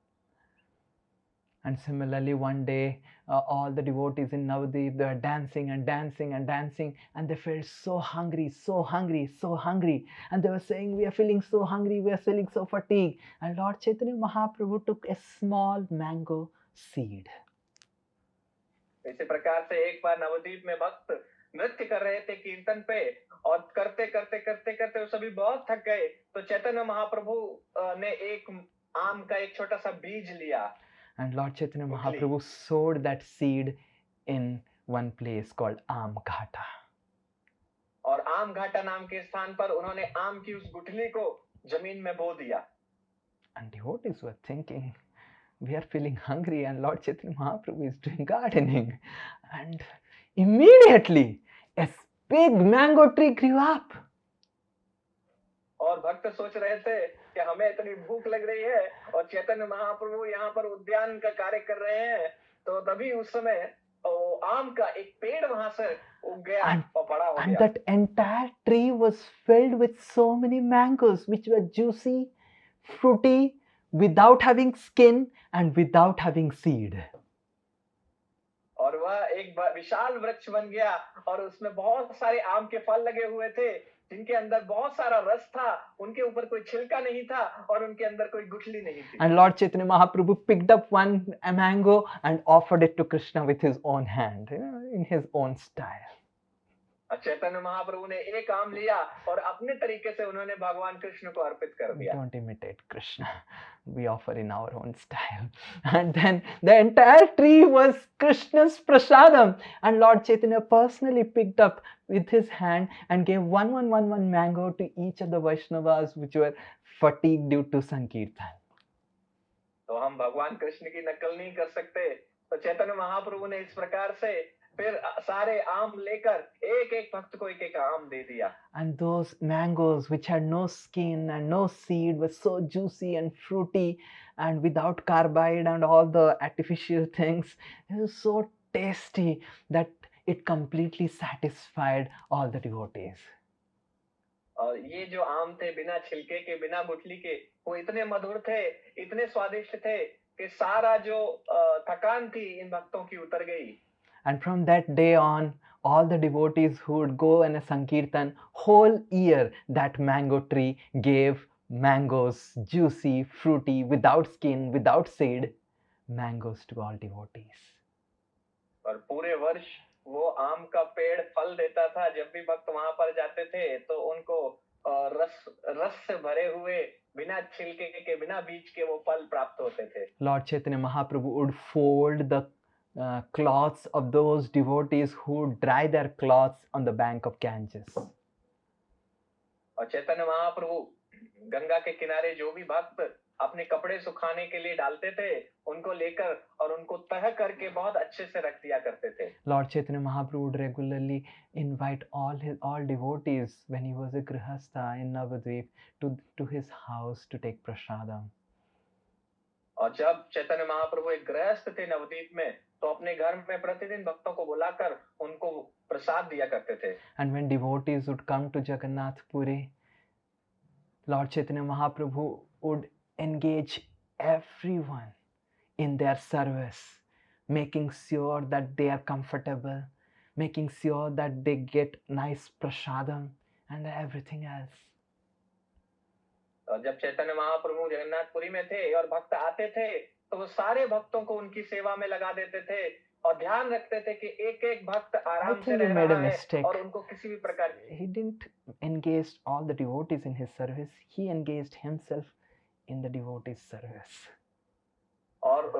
And similarly, one day, all the devotees in Navadvip, they were dancing and dancing and dancing, and they felt so hungry, so hungry, so hungry. And they were saying, we are feeling so hungry, we are feeling so fatigued. And Lord Chaitanya Mahaprabhu took a small mango seed. इसी प्रकार से एक बार नवद्वीप में भक्त नृत्य कर रहे थे कीर्तन पे और करते करते करते करते वो सभी बहुत थक गए. तो चैतन्य महाप्रभु ने एक आम का एक छोटा सा बीज लिया. And Lord Chaitanya Mahaprabhu sowed that seed in one place called Am Ghata. और आम घाटा नाम के स्थान पर उन्होंने आम की उस गुठली को जमीन में बो दिया. And devotees were thinking, we are feeling hungry and Lord Chaitanya Mahaprabhu is doing gardening. And immediately a big mango tree grew up. और भक्त सोच रहे थे कि हमें इतनी भूख लग रही है और चैतन्य महाप्रभु यहाँ पर उद्यान का कार्य कर रहे हैं. तो तभी उस समय आम का एक पेड़ वहां से उग गया और बड़ा हो गया. And that entire tree was filled with so many mangoes which were juicy, fruity, without having skin and without having seed. और वह एक विशाल वृक्ष बन गया और उसमें बहुत सारे आम के फल लगे हुए थे जिनके अंदर बहुत सारा रस था. उनके ऊपर कोई छिलका नहीं था और उनके अंदर कोई गुठली नहीं थी. And Lord Chaitanya Mahaprabhu picked up one mango and offered it to Krishna with his own hand, in his own style. Chaitanya Mahaprabhu ने एक आम लिया और अपने तरीके से उन्होंने भगवान कृष्ण को अर्पित कर We दिया। don't imitate Krishna. We offer in our own style. And then the entire tree was Krishna's prasadam. And Lord Chaitanya personally picked up with his hand and gave one mango to each of the Vaishnavas which were fatigued due to Sankirtan. तो हम भगवान कृष्ण की नकल नहीं कर सकते, तो चैतन्य महाप्रभु ने इस प्रकार से फिर सारे आम लेकर एक एक भक्त को एक एक आम दे दिया। And those mangoes which had no skin and no seed were so juicy and fruity and without carbide and all the artificial things. It was so tasty that it completely satisfied all the devotees. और ये जो आम थे बिना छिलके के बिना गुठली के, वो इतने मधुर थे, इतने स्वादिष्ट थे कि सारा जो थकान थी इन भक्तों की उतर गई। And from that day on, all the devotees who would go in a Sankirtan, whole year that mango tree gave mangoes, juicy, fruity, without skin, without seed, mangoes to all devotees. और पूरे वर्ष वो आम का पेड़ फल देता था। जब भी भक्त वहां पर जाते थे तो उनको रस से भरे हुए बिना छिलके के बिना बीज के वो फल प्राप्त होते थे। Lord Chaitanya Mahaprabhu would fold the cloths of those devotees who dry their cloths on the bank of Ganges. और चैतन्य महाप्रभु गंगा के किनारे जो भी भक्त अपने कपड़े सुखाने के लिए डालते थे, उनको लेकर और उनको तह करके बहुत अच्छे से रख दिया करते थे। Lord Chaitanya Mahaprabhu would regularly invite all devotees when he was a grihastha in Navadvip to his house to take prasadam. और जब चैतन्य महाप्रभु एक गृहस्थ थे नवदीप में, तो अपने घर में प्रतिदिन भक्तों को बुलाकर उनको प्रसाद दिया करते थे। And when devotees would come to Jagannath Puri, Lord Chaitanya Mahaprabhu would engage everyone in their service, making sure that they are comfortable, making sure that they get nice prasadam and everything else. और जब चैतन्य महाप्रभु जगन्नाथपुरी में थे और भक्त आते थे, तो वो सारे भक्तों को उनकी सेवा में लगा देते थे और ध्यान रखते थे कि एक एक भक्त आराम से रह रहा है और उनको किसी भी प्रकार की। He didn't engage all the devotees in his service. He engaged himself in the devotees' service. और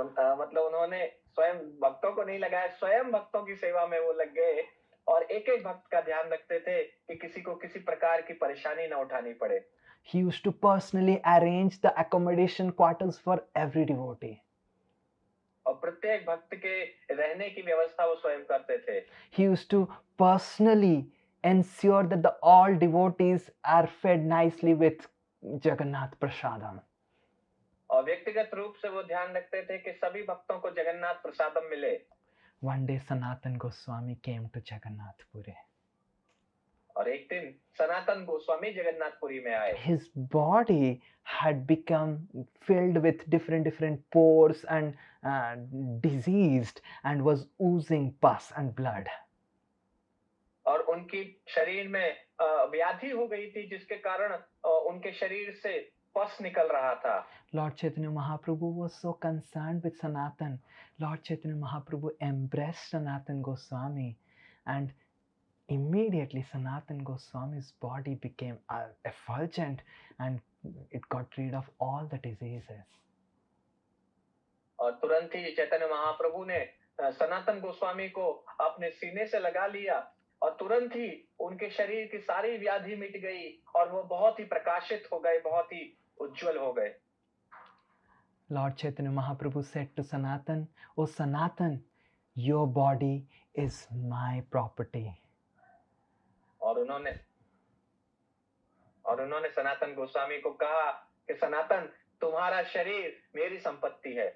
मतलब उन्होंने स्वयं भक्तों को नहीं लगाया, स्वयं भक्तों की सेवा में वो लग गए और एक एक भक्त का ध्यान रखते थे कि किसी को किसी प्रकार की परेशानी न उठानी पड़े। He used to personally arrange the accommodation quarters for every devotee. और प्रत्येक भक्त के रहने की व्यवस्था वो स्वयं करते थे। He used to personally ensure that all devotees are fed nicely with Jagannath Prasadam. और व्यक्तिगत रूप से वो ध्यान रखते थे कि सभी भक्तों को जगन्नाथ प्रसादम मिले। One day Sanatan Goswami came to Jagannath Puri. और एक दिन सनातन गोस्वामी जगन्नाथपुरी में आए। His body had become filled with different pores and diseased and was oozing pus and blood. और उनकी शरीर में व्याधि हो गई थी, जिसके कारण उनके शरीर से पस निकल रहा था। Lord Chaitanya Mahaprabhu was so concerned with Sanatan. Lord Chaitanya Mahaprabhu embraced Sanatan Goswami, and immediately Sanatan Goswami's body became effulgent and it got rid of all the diseases. और तुरंत ही चैतन्य महाप्रभु ने सनातन गोस्वामी को अपने सीने से लगा लिया और तुरंत ही उनके शरीर की सारी व्याधि मिट गई और वो बहुत ही प्रकाशित हो गए, बहुत ही उज्जवल हो गए। Lord Chaitanya Mahaprabhu said to Sanatan, "Oh Sanatan, your body is my property." और उन्होंने सनातन गोस्वामी को कहा कि सनातन, तुम्हारा शरीर मेरी संपत्ति है।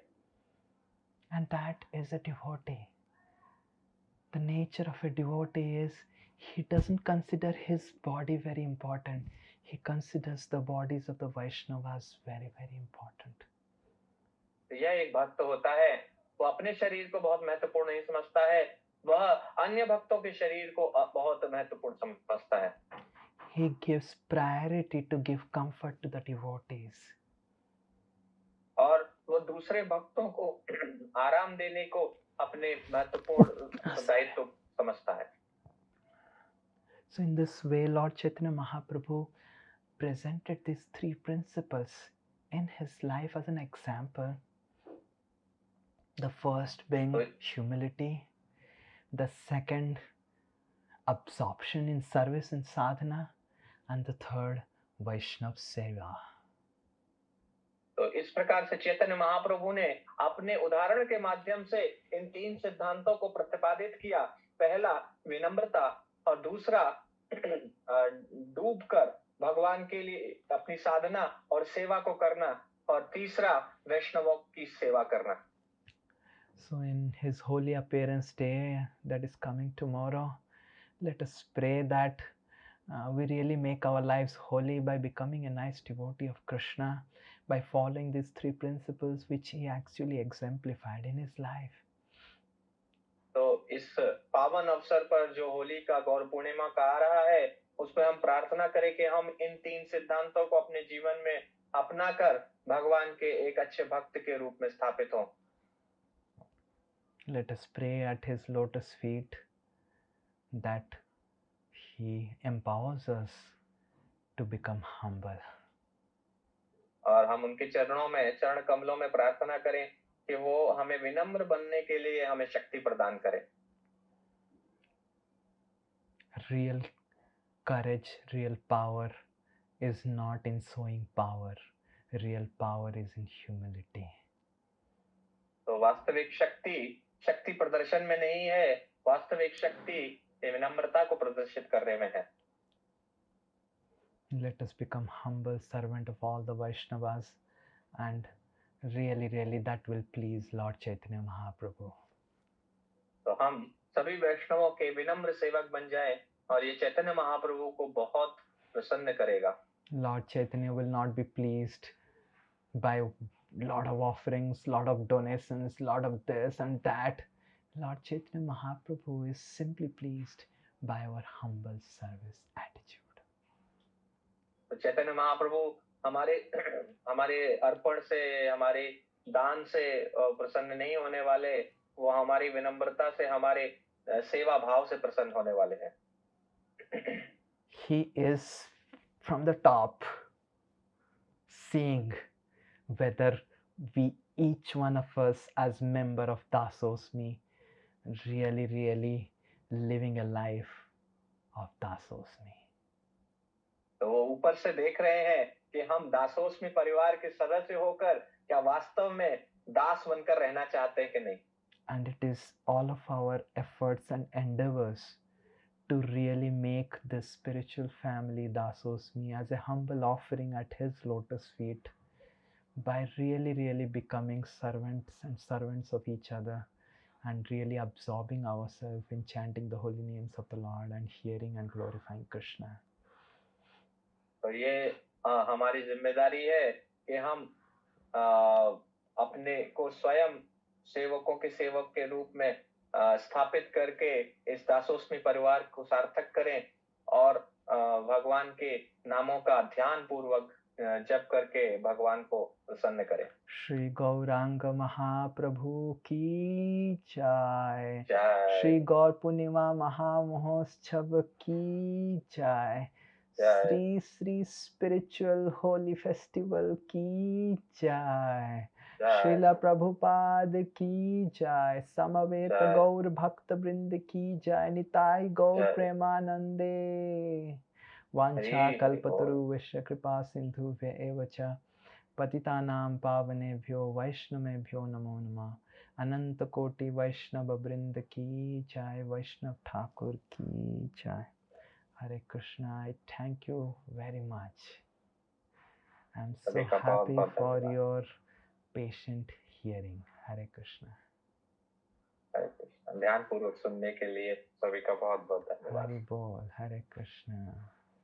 And that is a devotee. The nature of a devotee is he doesn't consider his body very important. He considers the bodies of the Vaishnavas very important. यह एक भक्त होता है, वो अपने शरीर को बहुत महत्वपूर्ण नहीं समझता है, वह अन्य भक्तों के शरीर को बहुत महत्वपूर्ण समझता है। He gives priority to give comfort to the devotees. और वो दूसरे भक्तों को आराम देने को अपने महत्वपूर्ण दायित्व समझता है। So in this way, Lord Chaitanya Mahaprabhu presented these three principles in his life as an example. The first being humility, the second absorption in service and sadhana, and the third Vaishnav Seva. तो इस प्रकार से चैतन्य महाप्रभु ने अपने उदाहरण के माध्यम से इन तीन सिद्धांतों को प्रतिपादित किया। पहला विनम्रता, और दूसरा डूबकर भगवान के लिए अपनी साधना और सेवा को करना, और तीसरा वैष्णवों की सेवा करना। So in his holy appearance day that is coming tomorrow, let us pray that we really make our lives holy by becoming a nice devotee of Krishna, by following these three principles which he actually exemplified in his life. तो इस पावन अवसर पर जो होली का गौर पूर्णिमा का आ रहा है, उस पर हम प्रार्थना करें कि हम इन तीन सिद्धांतों को अपने जीवन में अपनाकर भगवान के एक अच्छे भक्त के रूप में स्थापित हों। Let us pray at his lotus feet that he empowers us to become humble. और हम उनके चरणों में, चरण कमलों में प्रार्थना करें कि वो हमें विनम्र बनने के लिए हमें शक्ति प्रदान करें। Real courage, real power is not in showing power. Real power is in humility. तो वास्तविक शक्ति प्रदर्शन में नहीं है, वास्तविक शक्ति विनम्रता को प्रदर्शित करने में है। Let us become humble servant of all the Vaishnavas, and really that will please Lord Chaitanya Mahaprabhu. तो हम सभी वैष्णवों के विनम्र सेवक बन जाएं, और ये चैतन्य महाप्रभु को बहुत प्रसन्न करेगा। Lord Chaitanya will not be pleased by lot of offerings, lot of donations, lot of this and that. Lord Chaitanya Mahaprabhu is simply pleased by our humble service attitude. तो चैतन्य महाप्रभु हमारे अर्पण से, हमारे दान से प्रसन्न नहीं होने वाले, वो हमारी विनम्रता से, हमारे सेवा भाव से प्रसन्न होने वाले हैं। He is from the top seeing whether we, each one of us as member of Dasosmi, really living a life of Dasosmi. तो वो ऊपर से देख रहे हैं कि हम दासोस्मी परिवार के सदस्य होकर क्या वास्तव में दास बनकर रहना चाहते हैं कि नहीं। And it is all of our efforts and endeavors to really make this spiritual family Dasosmi as a humble offering at his lotus feet, by really becoming servants of each other, and really absorbing ourselves in chanting the holy names of the Lord and hearing and glorifying Krishna. तो ये हमारी जिम्मेदारी है कि हम अपने को स्वयं सेवकों के सेवक के रूप में स्थापित करके इस दासोस्मी परिवार को सार्थक करें, और भगवान के नामों का ध्यान पूर्वक जप करके भगवान को प्रसन्न करें। श्री गौरांग महाप्रभु की जय। श्री गौर पूर्णिमा महामहोत्सव की जय। श्री स्पिरिचुअल होली फेस्टिवल की जय। श्रीला प्रभुपाद की जय। समवेत गौर भक्त वृंद की जय। निताई गौर प्रेमानंदे। वांछा कल्पतरुभ्यश्च कृपा सिंधुभ्य एव च पतितानां पावनेभ्यो वैष्णवेभ्यो नमो नमः। अनंत कोटि वैष्णव वृंद की जय। वैष्णव ठाकुर की जय। Hare Krishna, I thank you very much. I am so happy for your patient hearing. Hare Krishna. हरे कृष्ण। ध्यान पूर्वक सुनने के लिए सभी का बहुत बहुत धन्यवाद। Hare Bol, Hare Krishna.